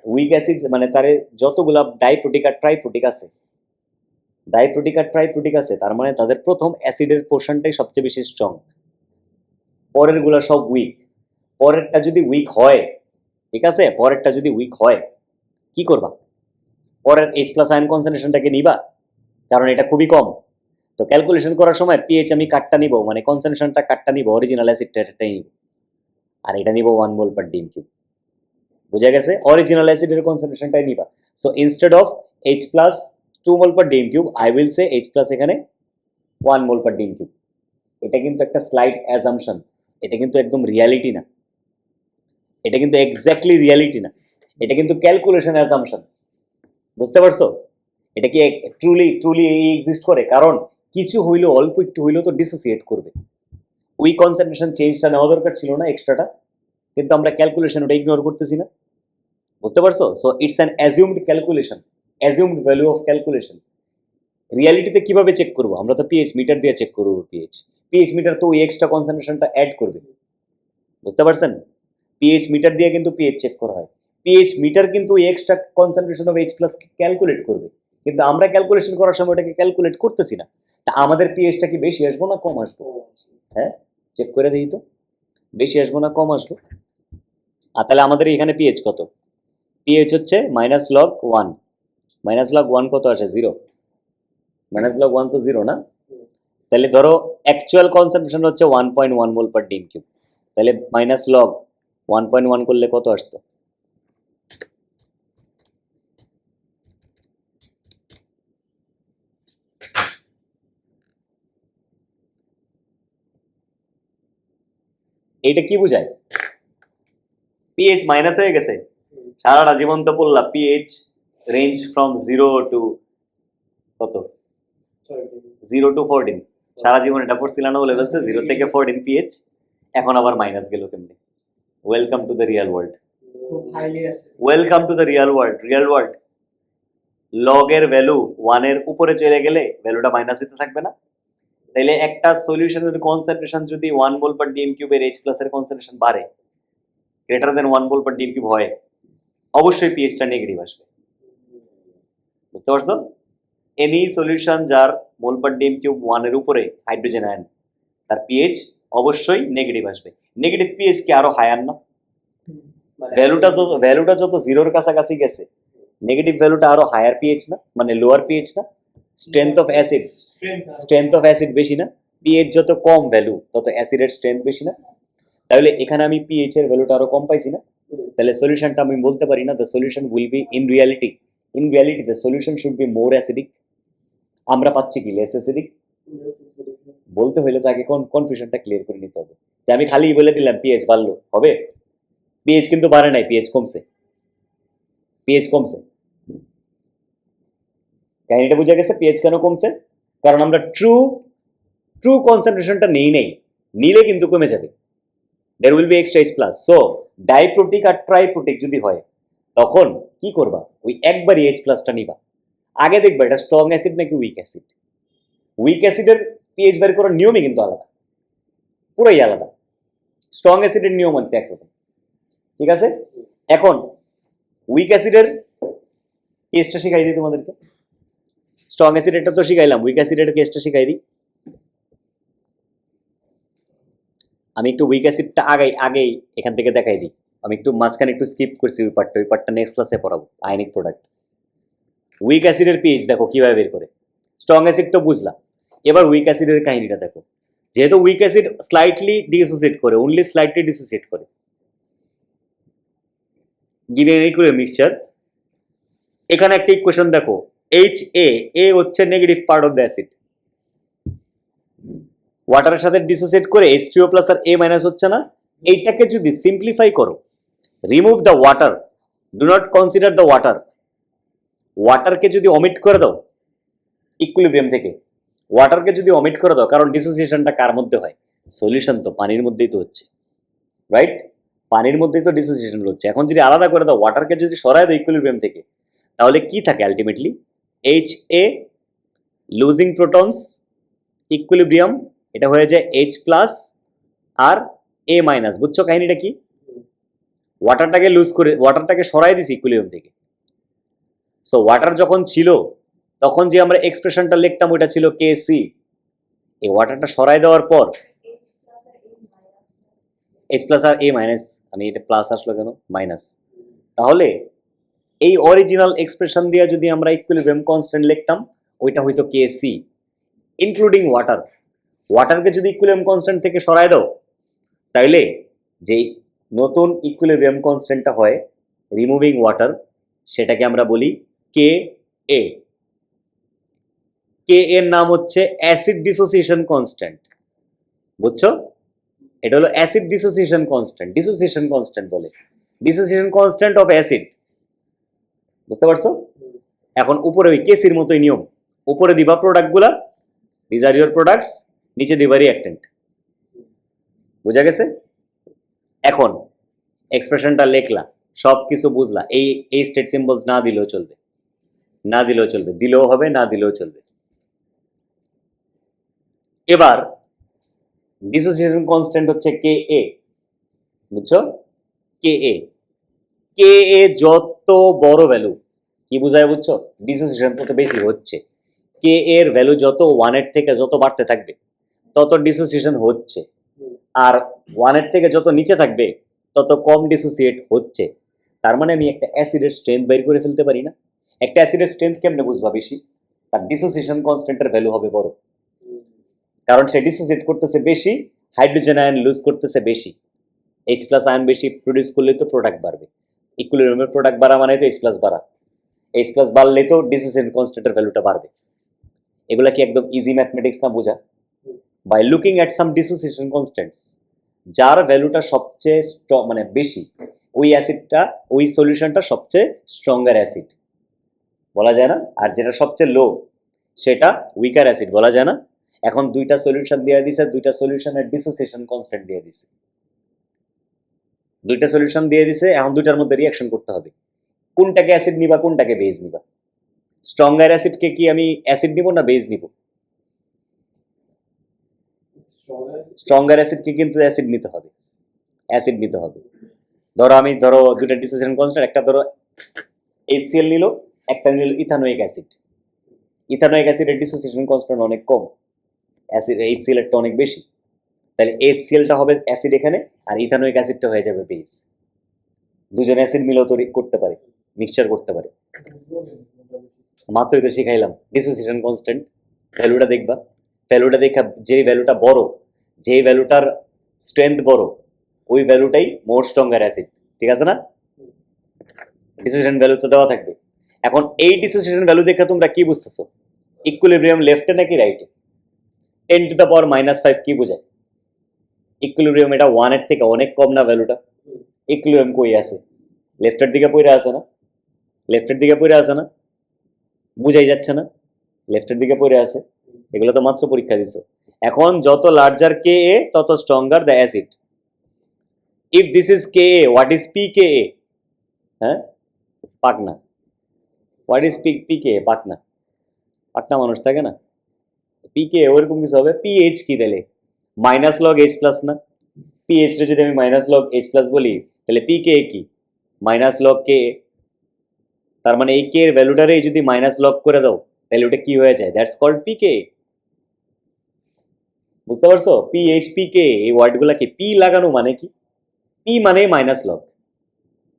উইক অ্যাসিড মানে তারে যতগুলা ডাইপ্রোটিক আর ট্রাইপ্রোটিক আছে, ডাইপ্রোটিক আর ট্রাইপ্রোটিক আছে, তার মানে তাদের প্রথম অ্যাসিডের পোর্শনটাই সবচেয়ে বেশি স্ট্রং, পরের গুলা সব উইক। পরেরটা যদি উইক হয়, ঠিক আছে, পরেরটা যদি উইক হয় কি করবা? পরের H প্লাস আয়ন কনসেন্ট্রেশনটাকে নিবা, কারণ এটা খুবই কম। তো ক্যালকুলেশন করার সময় পিএইচ আমি কাটটা নিব, মানে কনসেন্ট্রেশনটা কাটটা নিব, অরিজিনাল অ্যাসিডটা এটাই নিব, আর এটা নিব 1 মোল পার ডিএম কিউব। বুঝা গেছে? অরিজিনাল অ্যাসিডের কনসেন্ট্রেশনটাই নিবা। So instead of H plus 2 mole per DM cube I will say H plus এখানে 1 মোল পার ডিএম কিউব। এটা কিন্তু একটা স্লাইড অ্যাজাম্পশন, এটা কিন্তু একদম রিয়ালিটি না, এটা কিন্তু এক্স্যাক্টলি রিয়ালিটি না, এটা কিন্তু ক্যালকুলেশন অ্যাজাম্পশন। বুঝতে পারছো? এটা কি ট্রুলি ট্রুলি এক্সিস্ট করে? কারণ কিছু হইলো, অল্প একটু হইলেও তো ডিসোসিয়েট করবে। ওই কনসেন্ট্রেশন চেঞ্জটা নেওয়া দরকার ছিল না এক্সট্রাটা, কিন্তু আমরা ক্যালকুলেশন ওটা ইগনোর করতেছি না। বুঝতে পারছো? So it's an assumed calculation, assumed value of calculation. রিয়ালিটিতে কিভাবে চেক করবো? আমরা তো পিএইচ মিটার দিয়ে চেক করবো। পিএইচ মিটার তো ওই এক্সট্রা কনসেন্ট্রেশনটা অ্যাড করবে। বুঝতে পারছেন? পিএইচ মিটার দিয়ে কিন্তু পিএইচ চেক করা হয়। পিএইচ মিটার কিন্তু ওই extra concentration of H plus calculate করবে, কিন্তু আমরা ক্যালকুলেশন করার সময় ওটাকে ক্যালকুলেট করতেছি না। তা আমাদের পিএইচটা কি বেশি আসবো না কম আসবো? হ্যাঁ, চেক করে দিই তো, বেশি আসবো না কম আসবো? আর তাহলে আমাদের এখানে পিএইচ কত? পিএইচ হচ্ছে -log 1। -log 1 কত আসে? 0। -log 1 তো 0 না? তাহলে ধরো অ্যাকচুয়াল কনসেন্ট্রেশন হচ্ছে 1.1 মোল পার ডিএম কিউব, তাহলে -log 1.1 করলে কত আসতো? এইটা কি বোঝায়? পিএইচ মাইনাস হয়ে গেছে। সারাটা জীবন তো পড়লা পিএইচ রেঞ্জ ফ্রম 0 টু কত? 0 টু 14। সারা জীবন এটা পড়ছিলাম না বলে বলছে 0 থেকে 14 পিএইচ, এখন আবার মাইনাস গেল কেমনে? Welcome to the real world, welcome to the real world. Real world লগের ভ্যালু 1 এর উপরে চলে গেলে ভ্যালুটা মাইনাস হতে থাকবে না? তাইলে একটা সলিউশনের কনসেন্ট্রেশন যদি 1 মোল পার ডিএম কিউবের H প্লাস এর কনসেন্ট্রেশন বাড়ে, গ্রেটার দেন 1 মোল পার ডিএম কিউব হয়, অবশ্যই পিএইচটা নেগেটিভ আসবে। বুঝতে পারছো? এনি সলিউশন যার মোল পার ডিএম কিউব 1 এর উপরে হাইড্রোজেন আয়ন, তার পিএইচ অবশ্যই নেগেটিভ আসবে। নেগেটিভ পিএইচ কি আরো হায়ার না? ভ্যালুটা যত জিরোর কাছাকাছি গেছে, নেগেটিভ ভ্যালুটা আরো হায়ার পিএইচ না, মানে লোয়ার পিএইচ না? স্ট্রেংথ অফ অ্যাসিড বেশি না? পিএইচ যত কম ভ্যালু তত অ্যাসিডের স্ট্রেংথ বেশি না? তাহলে এখানে আমি পিএইচ এর ভ্যালুটা আরো কম পাইছি না? তাহলে সলিউশনটা আমি বলতে পারি না the solution will be in reality the solution should be more acidic. আমরা পাচ্ছি কি লেস অ্যাসিডিক? বলতে হলে তো আগে কনফিউশনটা ক্লিয়ার করে নিতে হবে। যে আমি খালি বলে দিলাম পিএইচ বাড়লো হবে? পিএইচ কিন্তু বাড়ে নাই, পিএইচ কমছে। কাহিনীটা বোঝা গেছে? পিএইচ কেন কমছে? কারণ আমরা ট্রু কনসেন্ট্রেশনটা নেই, নিলে কিন্তু কমে যাবে। there will be extra H plus. So ডাইপ্রোটিক আর ট্রাইপ্রোটিক যদি হয় তখন কি করবা? ওই একবারই H প্লাসটা নিবা। আগে দেখবা এটা স্ট্রং অ্যাসিড নাকি উইক অ্যাসিড। উইক অ্যাসিডের পিএইচ বের করার নিয়মই কিন্তু আলাদা, পুরোই আলাদা। স্ট্রং অ্যাসিডের নিয়ম অনেক একরকম। ঠিক আছে? এখন উইক অ্যাসিডের কেসটা শিখাই দিই তোমাদেরকে। স্ট্রং অ্যাসিডেরটা তো শিখাইলাম, উইক অ্যাসিডের কেসটা শিখাই দিই। আমি একটু উইক অ্যাসিডটা আগেই এখান থেকে দেখাই দিই। আমি একটু মাঝখানে একটু স্কিপ করছি ওই পার্টটা নেক্সট ক্লাসে পড়াবো। আয়নিক প্রোডাক্ট, উইক অ্যাসিডের পিএইচ দেখো কিভাবে বের করে। স্ট্রং অ্যাসিড তো বুঝলাম, এবার উইক অ্যাসিডের কাহিনীটা দেখো। যেহেতু উইক অ্যাসিড স্লাইটলি ডিসোসিয়েট করে, অনলি স্লাইটলি ডিসোসিয়েট করে, গিভেন ইকুইলিব্রিয়াম মিক্সচার। এখানে একটা ইকুয়েশন দেখো, এ হচ্ছে negative part of the acid, ওয়াটারের সাথে ডিসোসিয়েট করে H3O প্লাস আর A মাইনাস হচ্ছে না? এইটাকে যদি সিম্পলিফাই করো, remove the water, do not consider the water, ওয়াটারকে যদি অমিট করে দাও ইকুইলিব্রিয়াম থেকে, ওয়াটারকে যদি অমিট করে দাও, কারণ ডিসোসিয়েশনটা কার মধ্যে হয়? সলিউশন তো পানির মধ্যেই তো হচ্ছে, রাইট? পানির মধ্যেই তো ডিসোসিয়েশন হচ্ছে। এখন যদি আলাদা করে দাও, ওয়াটারকে যদি সরায় দাও ইকুইলিব্রিয়াম থেকে, তাহলে কি থাকে ultimately? HA losing protons, equilibrium, এটা হয়ে যায় H প্লাস আর A মাইনাস। বুঝছো কাহিনীটা কি? ওয়াটারটাকে সরাই দিছি ইকুইলিব্রিয়াম থেকে। সো ওয়াটার যখন ছিল তখন যে আমরা এক্সপ্রেশনটা লিখতাম ওটা ছিল KC। এই ওয়াটারটা সরাই দেওয়ার পর H প্লাস আর A মাইনাস, আমি এটা প্লাস আসলো কেন? মাইনাস। তাহলে এই অরিজিনাল এক্সপ্রেশন দিয়ে যদি আমরা ইকুইলিব্রিয়াম কনস্ট্যান্ট লিখতাম, ওইটা হইতো KC ইনক্লুডিং ওয়াটার। ওয়াটারকে যদি ইকুইলিব্রিয়াম কনস্ট্যান্ট থেকে সরাই দাও, তাইলে যে নতুন ইকুইলিব্রিয়াম কনস্ট্যান্টটা হয় রিমুভিং ওয়াটার, সেটাকে আমরা বলি কে এ। কে এর নাম হচ্ছে অ্যাসিড ডিসোসিয়েশন কনস্ট্যান্ট, বুঝছো? এটা হলো acid dissociation constant, dissociation constant বলে, ডিসোসিয়েশন কনস্ট্যান্ট অফ অ্যাসিড, বুঝতে পারছো? এখন উপরে ওই কেসির মতোই নিয়ম, উপরে দিবা প্রোডাক্টগুলা, দিজ আর ইউর প্রোডাক্টস, নিচে দিবা রিঅ্যাক্টেন্ট, বুঝা গেছে? এখন এক্সপ্রেশনটা লেখলা, সব কিছু বুঝলা, এই স্টেট সিম্বলস না দিলেও চলবে, না দিলেও চলবে, দিলেও হবে, না দিলেও চলবে। এবার ডিসোসিয়েশন কনস্ট্যান্ট হচ্ছে কে এ, বুঝছো? কে এ, কে এ যত বড় ভ্যালু, কি বুঝায় বুঝছো? ডিসোসিয়েশন তত বেশি হচ্ছে, কে এর ভ্যালু যত 1 এর থেকে যত বাড়তে থাকবে তত ডিসোসিয়েশন হচ্ছে, আর 1 এর থেকে যত নিচে থাকবে তত কম ডিসোসিয়েট হচ্ছে। তার মানে আমি একটা অ্যাসিডের স্ট্রেংথ বের করে ফেলতে পারি না? একটা অ্যাসিডের স্ট্রেংথ কেমনে বুঝবা বেশি? তার ডিসোসিয়েশন কনস্ট্যান্টের ভ্যালু হবে বড়, কারণ সে ডিসোসিয়েট করতেছে বেশি, হাইড্রোজেন আয়ন লুজ করতেছে বেশি, এইচ প্লাস আয়ন বেশি প্রডিউস করলে তো প্রোডাক্ট বাড়বে, ইকুইলিব্রিয়ামের প্রোডাক্ট বাড়া মানে তো এইচ প্লাস বাড়া, এইচ প্লাস বাড়লে তো ডিসোসিয়েশন কনস্ট্যান্টের ভ্যালুটা বাড়বে। এগুলা কি একদম ইজি ম্যাথমেটিক্স না বোঝা? By looking at some dissociation constants, যার ভ্যালুটা সবচেয়ে মানে বেশি, ওই অ্যাসিডটা, ওই সলিউশনটা সবচেয়ে স্ট্রঙ্গার অ্যাসিড বলা যায় না, আর যেটা সবচেয়ে লো সেটা উইকার অ্যাসিড বলা যায় না। এখন দুইটা সলিউশন দিয়ে দিছে, দুইটা সলিউশনের ডিসোসিয়েশন কনস্ট্যান্ট দিয়ে দিছে, দুইটা সলিউশন দিয়ে দিছে, এখন দুইটার মধ্যে রিঅ্যাকশন করতে হবে, কোনটাকে অ্যাসিড নিবা কোনটাকে বেজ নিবা। স্ট্রঙ্গার অ্যাসিডকে কি আমি অ্যাসিড নিব না বেজ নিব? স্ট্রঙ্গার অ্যাসিডকে কিন্তু অ্যাসিড নিতে হবে, অ্যাসিড নিতে হবে। ধরো দুইটা ডিসোসিয়েশন কনস্ট্যান্ট, একটা ধরো HCl নিল, একটা নিল ইথানোয়িক অ্যাসিড। ইথানোয়িক অ্যাসিডের ডিসোসিয়েশন কনস্ট্যান্ট অনেক কম, অ্যাসিড HCl এরটা অনেক বেশি, তাহলে HClটা হবে অ্যাসিড এখানে, আর ইথানোয়িক অ্যাসিডটা হয়ে যাবে বেস। দুজন অ্যাসিড মিলেও তৈরি করতে পারে, মিক্সচার করতে পারে। মাত্রই তো শিখাইলাম ডিসোসিয়েশন কনস্ট্যান্ট, ভ্যালুটা দেখবা, ভ্যালুটা দেখা যে ভ্যালুটা বড়, যে ভ্যালুটার স্ট্রেংথ বড়, ওই ভ্যালুটাই মোর স্ট্রঙ্গার অ্যাসিড, ঠিক আছে না? ডিসোসিয়েশন ভ্যালু তো দেওয়া থাকবে। এখন এই ডিসোসিয়েশন ভ্যালু দেখে তোমরা কি বুঝতেছো? ইকুইলিব্রিয়াম লেফটে নাকি রাইটে? 10⁻⁵ কি বোঝায়? ইকুইলিব্রিয়াম এটা 1 এর থেকে অনেক কম না ভ্যালুটা? ইকুইলিব্রিয়াম কই আছে? লেফটের দিকে পড়ে আছে না? লেফটের দিকে পড়ে আছে না? বুঝাই যাচ্ছে না? লেফটের দিকে পড়ে আছে, এগুলো তো মাত্র পরীক্ষা দিছো। এখন যত লার্জার কে এ তত stronger the acid. If this is K A, what is P K A? হ্যাঁ, পাকনা। What is P K A? পাকনা, পাকনা মানুষ থাকে না, পি কে ওরকম কিছু হবে। পিএইচ কি তাহলে? মাইনাস লগ এইচ প্লাস না? পিএইচ রে যদি আমি মাইনাস লগ এইচ প্লাস বলি, তাহলে পি কে কি? মাইনাস লগ কে। তার মানে এই কে এর ভ্যালুটারে যদি মাইনাস লগ করে দাও তাহলে ওটা কি হয়ে যায়? That's called P K. বুঝতে পারছো? পিএইচ পি কে, এই ওয়ার্ডগুলা কি? পি লাগানো মানে কি? পি মানে মাইনাস লগ,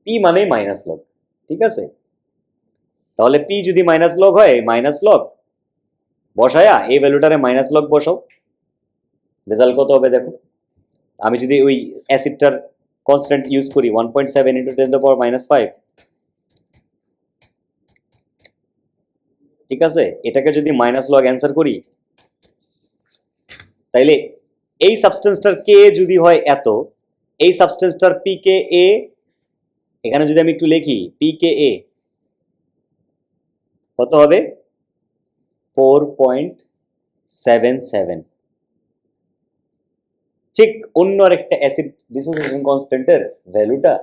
পি মানে মাইনাস লগ, ঠিক আছে? তাহলে পি যদি মাইনাস লগ হয়, মাইনাস লগ বসায়া এই ভ্যালুটারে মাইনাস লগ বসাও, রেজাল্ট কত হবে দেখো। আমি যদি ওই অ্যাসিডটার কনস্ট্যান্ট ইউজ করি 1.7 × 10⁻⁵, ঠিক আছে, এটাকে যদি মাইনাস লগ অ্যান্সার করি, তাইলে এই সাবস্টেন্সটার কে যদি হয় এত, এই সাবস্টেন্সটার পি কে এ, এখানে যদি আমি একটু লিখি পি কে এ কত হবে? 4.77। ঠিক অন্য আরেকটা অ্যাসিড ডিসোসিয়েশন কনস্ট্যান্টের ভ্যালুটা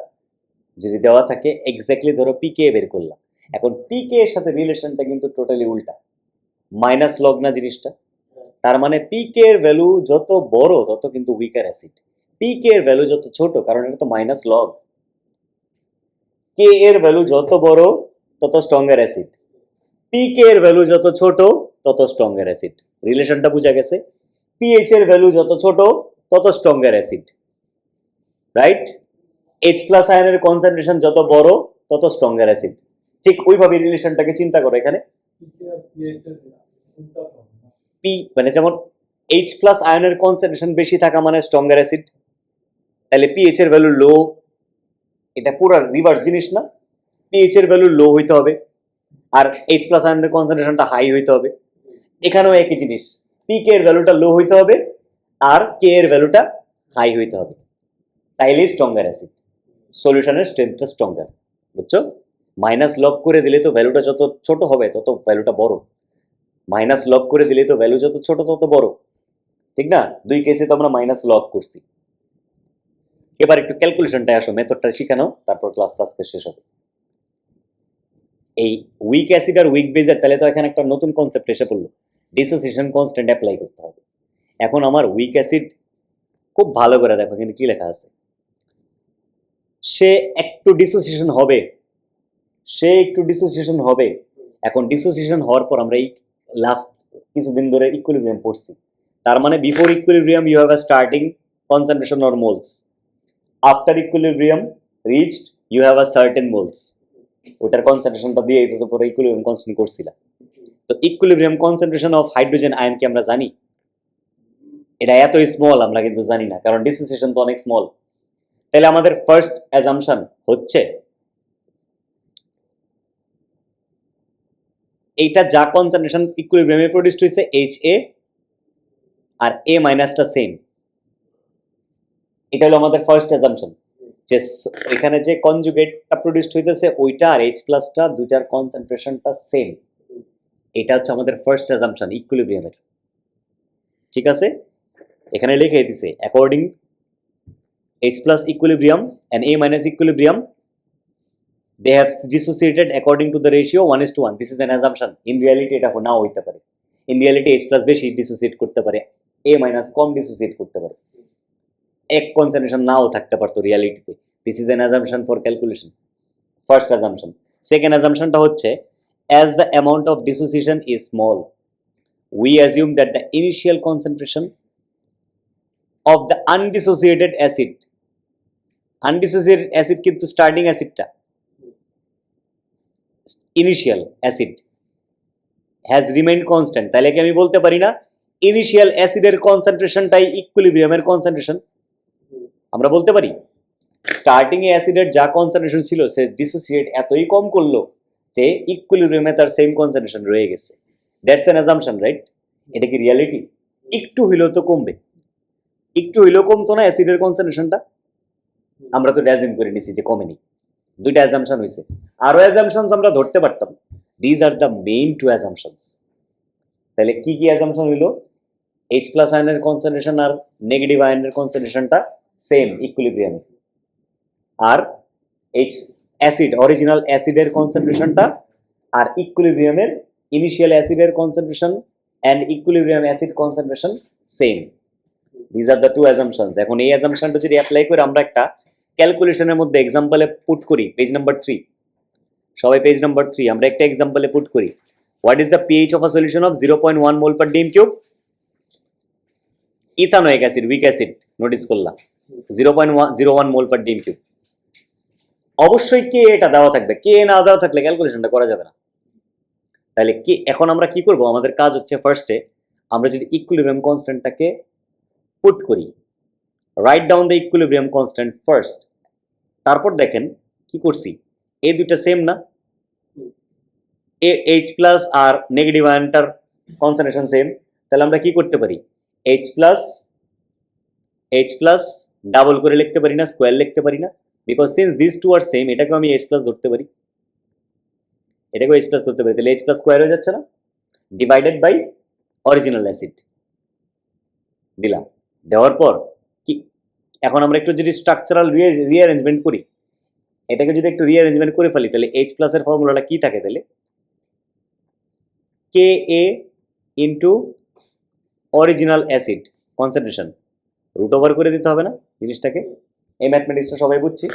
যদি দেওয়া থাকে, এক্স্যাক্টলি ধরো পিকে বের করলাম, এখন পিকে এর সাথে রিলেশনটা কিন্তু টোটালি উল্টা, মাইনাস লগ না জিনিসটা। তার মানে পিকে এর ভ্যালু যত বড় তত কিন্তু উইকার অ্যাসিড, পিকে এর ভ্যালু যত ছোট, কারণ এটা তো মাইনাস লগ, কে এর ভ্যালু যত বড় তত স্ট্রঙ্গার অ্যাসিড, পিকে এর ভ্যালু যত ছোট তত স্ট্রঙ্গার অ্যাসিড। রিলেশনটা বোঝা গেছে? পিএইচ এর ভ্যালু যত ছোট তত stronger acid, right? H plus আয়নের কনসেন্ট্রেশন যত বড় তত স্ট্রঙ্গার অ্যাসিড। ঠিক ওইভাবে রিলেশনটাকে চিন্তা করো এখানে। পি মানে যেমন এইচ প্লাস আয়নের কনসেন্ট্রেশন বেশি থাকা মানে স্ট্রঙ্গার অ্যাসিড, তাহলে পিএইচ এর ভ্যালু লো, এটা পুরো রিভার্স জিনিস না? পিএইচ এর ভ্যালু লো হইতে হবে, আর এইচ প্লাস আয়নের কনসেন্ট্রেশনটা হাই হইতে হবে। এখানেও একই জিনিস, পিকে এর ভ্যালুটা লো হইতে হবে আর কে এর ভ্যালুটা হাই হইতে হবে, তাইলেই স্ট্রঙ্গার অ্যাসিড, সলিউশনের স্ট্রেংথটা স্ট্রঙ্গার। বুঝছো? মাইনাস লক করে দিলে তো ভ্যালুটা যত ছোট হবে তত ভ্যালুটা বড়, মাইনাস লক করে দিলে তো ভ্যালু যত ছোট তত বড়, ঠিক না? দুই কেসে তো আমরা মাইনাস লক করছি। এবার একটু ক্যালকুলেশনটা আসো, মেথডটা শিখানো, তারপর ক্লাসটা আজকে শেষ হবে। এই উইক অ্যাসিড আর উইক বেজের তাহলে তো এখানে একটা নতুন কনসেপ্ট এসে পড়লো, ডিসোসিয়েশন কনস্ট্যান্ট অ্যাপ্লাই করতে হবে। এখন আমার উইক অ্যাসিড খুব ভালো করে দেখো এখানে কি লেখা আছে, সে একটু ডিসোসিয়েশন হবে, এখন ডিসোসিয়েশন হওয়ার পর আমরা এই লাস্ট কিছুদিন ধরে ইকুইলিব্রিয়াম পড়ছি, তার মানে before equilibrium you have a starting concentration or moles, after equilibrium reached you have a certain moles, ওটার কনসেন্ট্রেশনটা দিয়ে তো পরে ইকুইলিব্রিয়াম কনস্ট্যান্ট করছিলাম। তো equilibrium concentration of hydrogen ion কি আমরা জানি? এটা এত স্মল আমরা কিন্তু জানি না, কারণ ডিসোসিয়েশন তো অনেক স্মল। তাহলে আমাদের ফার্স্ট অ্যাজাম্পশন হচ্ছে এইটা যা কনসেন্ট্রেশন ইকুইলিব্রিয়ামে প্রোডিউসড হইছে HA আর A মাইনাসটা সেম, এটা হলো আমাদের ফার্স্ট অ্যাজাম্পশন, যে এখানে যে কনজুগেটটা প্রোডিউসড হইতেছে ওইটা আর H প্লাসটা দুইটার কনসেন্ট্রেশনটা সেম, এটা হচ্ছে আমাদের ফার্স্ট অ্যাজাম্পশন ইকুইলিব্রিয়ামের। ঠিক আছে, এখানে লিখে দিছে according H plus equilibrium and A minus equilibrium they have dissociated according to the ratio 1:1. This is an assumption. In reality এটা নাও হইতে পারে, in reality H plus বেশি ডিসোসিয়েট করতে পারে, A minus কম ডিসোসিয়েট করতে পারে, এক কনসেন্ট্রেশন নাও থাকতে পারতো রিয়ালিটিতে। This is an assumption for calculation, first assumption. Second অ্যাজাম্পশনটা হচ্ছে as the amount of dissociation is small we assume that the initial concentration of the undissociated acid, undissociated acid কিন্তু স্টার্টিং অ্যাসিডটা initial acid has remain constant, তাহলে কি আমি বলতে পারি না ইনিশিয়াল অ্যাসিডের কনসেন্ট্রেশনটাই ইকুইলিব্রিয়ামের কনসেন্ট্রেশন? আমরা বলতে পারি স্টার্টিং এ অ্যাসিডের যা কনসেন্ট্রেশন ছিল সে ডিসোসিয়েট এতই কম করলো যে ইকুইলিব্রিয়ামে তার সেম কনসেন্ট্রেশন রয়ে গেছে। That's an assumption, right? এটা কি রিয়ালিটি? একটু হইলেও তো কমবে, একটু হইলেও কমতো না অ্যাসিডের কনসেন্ট্রেশনটা? আমরা তো অ্যাজিউম করে নিছি যে কমেনি। দুইটা অ্যাজাম্পশন হয়েছে, আরো অ্যাজাম্পশনস আমরা ধরতে পারতাম। These are the main two assumptions. তাহলে কি কি অ্যাজাম্পশন হইলো? H প্লাস আয়নের কনসেন্ট্রেশন আর নেগেটিভ আয়নের কনসেন্ট্রেশনটা সেম ইকুইলিব্রিয়ামে, আর H অ্যাসিড অরিজিনাল অ্যাসিডের কনসেন্ট্রেশনটা আর ইকুইলিব্রিয়ামের ইনিশিয়াল অ্যাসিডের concentration and equilibrium acid concentration same. These are the two assumptions. এখন এই অ্যাজাম্পশনটা যদি অ্যাপ্লাই করে আমরা একটা ক্যালকুলেশনের মধ্যে এক্সাম্পলে পুট করি, পেজ নাম্বার 3, সবাই পেজ নাম্বার 3, আমরা একটা এক্সাম্পলে পুট করি। What is the pH of a solution of 0.1 mole per DM cube? Ethanoic acid, week acid, notice করলাম 0.01 মোল পার ডিএম কিউব। অবশ্যই কে এটা দেওয়া থাকবে, কে না দেওয়া থাকলে ক্যালকুলেশনটা করা যাবে না। তাহলে কি এখন আমরা কি করব? আমাদের কাজ হচ্ছে ফার্স্টে আমরা যদি ইকুইলিব্রিয়াম কনস্ট্যান্টটাকে পুট করি, right down the equilibrium constant first, তারপর দেখেন কি করছি, এই দুইটা সেম না? H প্লাস আর নেগেটিভ আয়নটার কনসেন্ট্রেশন সেম, তাহলে আমরা কি করতে পারি? H প্লাস ডাবল করে লিখতে পারি না, স্কোয়ার লিখতে পারি না? Because since this two are same, এটাকে আমি H প্লাস ধরতে পারি, এটাকেও H প্লাস ধরতে পারি, তাহলে H প্লাস স্কোয়ার হয়ে যাচ্ছে না? ডিভাইডেড বাই অরিজিনাল অ্যাসিড দিলাম। দেওয়ার পর কি এখন আমরা একটু যদি স্ট্রাকচারাল রিঅ্যারেঞ্জমেন্ট করি, এটাকে যদি একটু রিঅ্যারেঞ্জমেন্ট করে ফেলি, তাহলে H প্লাস এর ফর্মুলাটা কি থাকে? তাহলে Ka into original acid concentration, root over করে দিতে হবে না জিনিসটাকে? এই ম্যাথমেটিক্সটা সবাই বুঝছি।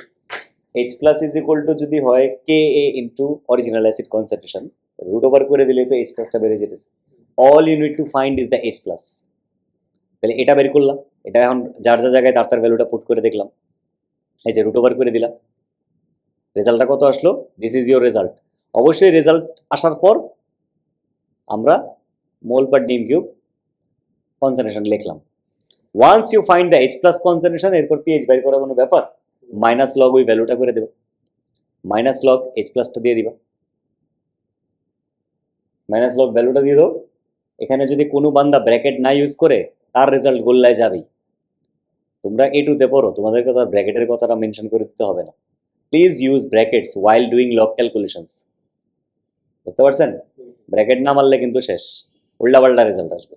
H plus is equal to যদি হয় Ka into original acid concentration, root over করে দিলে তো H প্লাসটা বেড়ে যেতেছে। All you need to find is the H plus. তাহলে এটা বের করলাম, এটা এখন যার যা জায়গায় তার ভ্যালুটা পুট করে দেখলাম, এই যে রুট ওভার করে দিলাম, রেজাল্টটা কত আসলো? This is your result. অবশ্যই রেজাল্ট আসার পর আমরা mole per DM cube concentration লিখলাম। Once you find the H plus concentration, এরপর পিএইচ বের করা কোনো ব্যাপার, মাইনাস লগ ওই ভ্যালুটা করে দেবো। মাইনাস লগ এইচ প্লাসটা দিয়ে দিবা, মাইনাস লগ ভ্যালুটা দিয়ে দাও। এখানে যদি কোনো বান্দা ব্র্যাকেট না ইউজ করে তার রেজাল্ট গোল্লায় যাবেই। তোমরা এটুতে পড়ো, তোমাদেরকে তো আর ব্র্যাকেটের কথাটা মেনশন করে দিতে হবে না। Please use brackets while doing log calculations. বুঝতে পারছেন? ব্র্যাকেট না মারলে কিন্তু শেষ, উল্টাপাল্টা রেজাল্ট আসবে।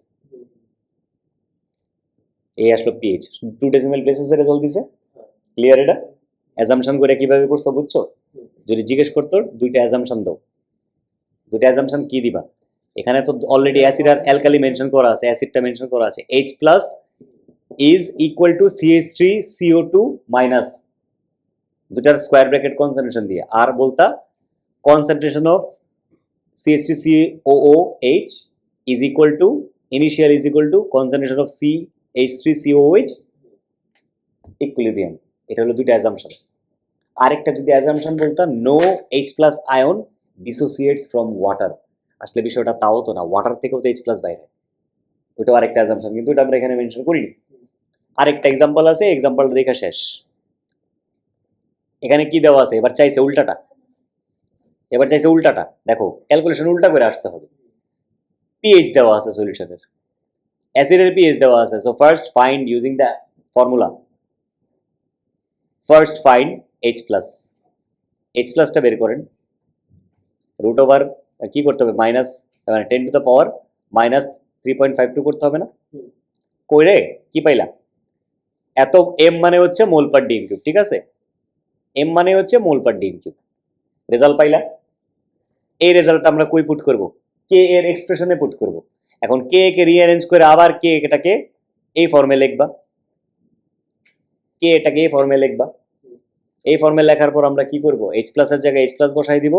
এই আসলো পিএইচ, 2 ডেসিমাল প্লেসেসে রেজাল্ট দিছে। ক্লিয়ার? এটা অ্যাজাম্পশন করে কিভাবে করছো বুঝছো? যদি জিজ্ঞেস করতো দুইটা অ্যাজাম্পশন দাও, দুইটা অ্যাজাম্পশন কি দিবা? এখানে তো অলরেডি অ্যাসিড আর অ্যালকালি মেনশন করা আছে, অ্যাসিডটা মেনশন করা আছে H plus is equal to CH3CO2 minus দুটার স্কোয়ার ব্র্যাকেট কনসেন্ট্রেশন দিয়ে, আর বলতা concentration of CH3COOH is equal to initial is equal to concentration of CH3COOH equilibrium. এটা হলো দুইটা অ্যাজাম্পশন। আরেকটা যদি অ্যাজাম্পশন বলতা no H plus ion dissociates from water, আসলে বিষয়টা তাও তো না, ওয়াটার থেকেও তো H প্লাস বাইরে, ওইটাও আরেকটা অ্যাজাম্পশন, কিন্তু এটা আমরা এখানে মেনশন করিনি। আরেকটা এক্সাম্পল আছে, এক্সাম্পলটা দেখা শেষ। এখানে কি দেওয়া আছে? এবার চাইছে উল্টাটা, এবার চাইছে উল্টাটা। দেখো ক্যালকুলেশন উল্টা করে আসতে হবে। পিএইচ দেওয়া আছে সলিউশনের, অ্যাসিডের পিএইচ দেওয়া আছে। So first find using the formula, first find H plus. H প্লাসটা বের করেন, রুট ওভার কি করতে হবে? মাইনাস, মানে 10 টু দ্য পাওয়ার মাইনাস 3.52 করতে হবে না? কইরে কি পাইলা? এত এম মানে হচ্ছে মোল পার ডিএম কিউব, ঠিক আছে? এম মানে হচ্ছে মোল পার ডিএম কিউব। রেজাল্ট পাইলা? এই রেজাল্টটা আমরা কই পুট করব? কে এর এক্সপ্রেশনে পুট করব। এখন কে কে রিঅ্যারেঞ্জ করে আবার কে এটাকে এই ফর্মে লিখবা, কে এটাকে এই ফর্মে লিখবা। এই ফর্মে লেখার পর আমরা কি করব? H প্লাসের জায়গায় H প্লাস বসাই দিব।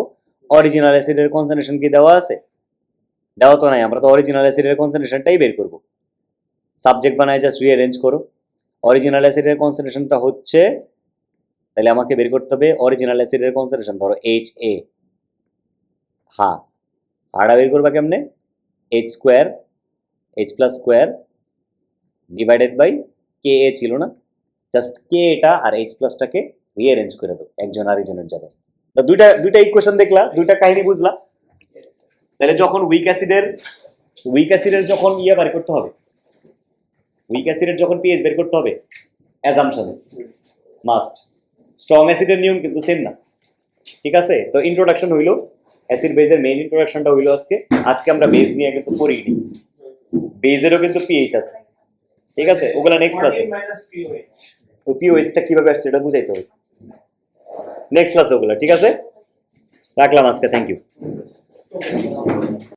অরিজিনাল অ্যাসিডের কনসেন্ট্রেশন কি দেওয়া আছে? দেওয়া তো নাই, আমরা তো অরিজিনাল অ্যাসিডের কনসেন্ট্রেশনটাই বের করব। সাবজেক্ট বানায় জাস্ট রিঅ্যারেঞ্জ করো। অরিজিনাল অ্যাসিডের কনসেন্ট্রেশনটা হচ্ছে, তাহলে আমাকে বের করতে হবে অরিজিনাল অ্যাসিডের কনসেন্ট্রেশন, ধরো HA। হ্যাঁ, হাড়া বের করবা কেমনে? H square, H plus square divided by KA ছিল না, জাস্ট কে এটা আর H প্লাসটাকে রিঅ্যারেঞ্জ করে দাও একজন আরেকজনের জায়গায়। তো দুইটা ইকুয়েশন দেখলা, দুইটা কাহিনী বুঝলা। তাহলে যখন উইক অ্যাসিডের যখন বের করতে হবে, উইক অ্যাসিডের যখন পিএইচ বের করতে হবে, অ্যাজাম্পশনস মাস্ট। স্ট্রং অ্যাসিডের নিয়ম কিন্তু সেম না, ঠিক আছে? তো ইন্ট্রোডাকশন হইলো, অ্যাসিড বেজের মেইন ইন্ট্রোডাকশনটা হইলো আজকে আমরা বেজ নিয়ে কিছু পড়িনি। বেজেরও কিন্তু পিএইচ আছে, ঠিক আছে? ওগুলা নেক্সট ক্লাসে, ওই পিওএইচটা কিভাবে আসছে এটা বুঝাইতে হবে নেক্সট ক্লাসে ওগুলা, ঠিক আছে? রাখলাম আজকে, থ্যাংক ইউ।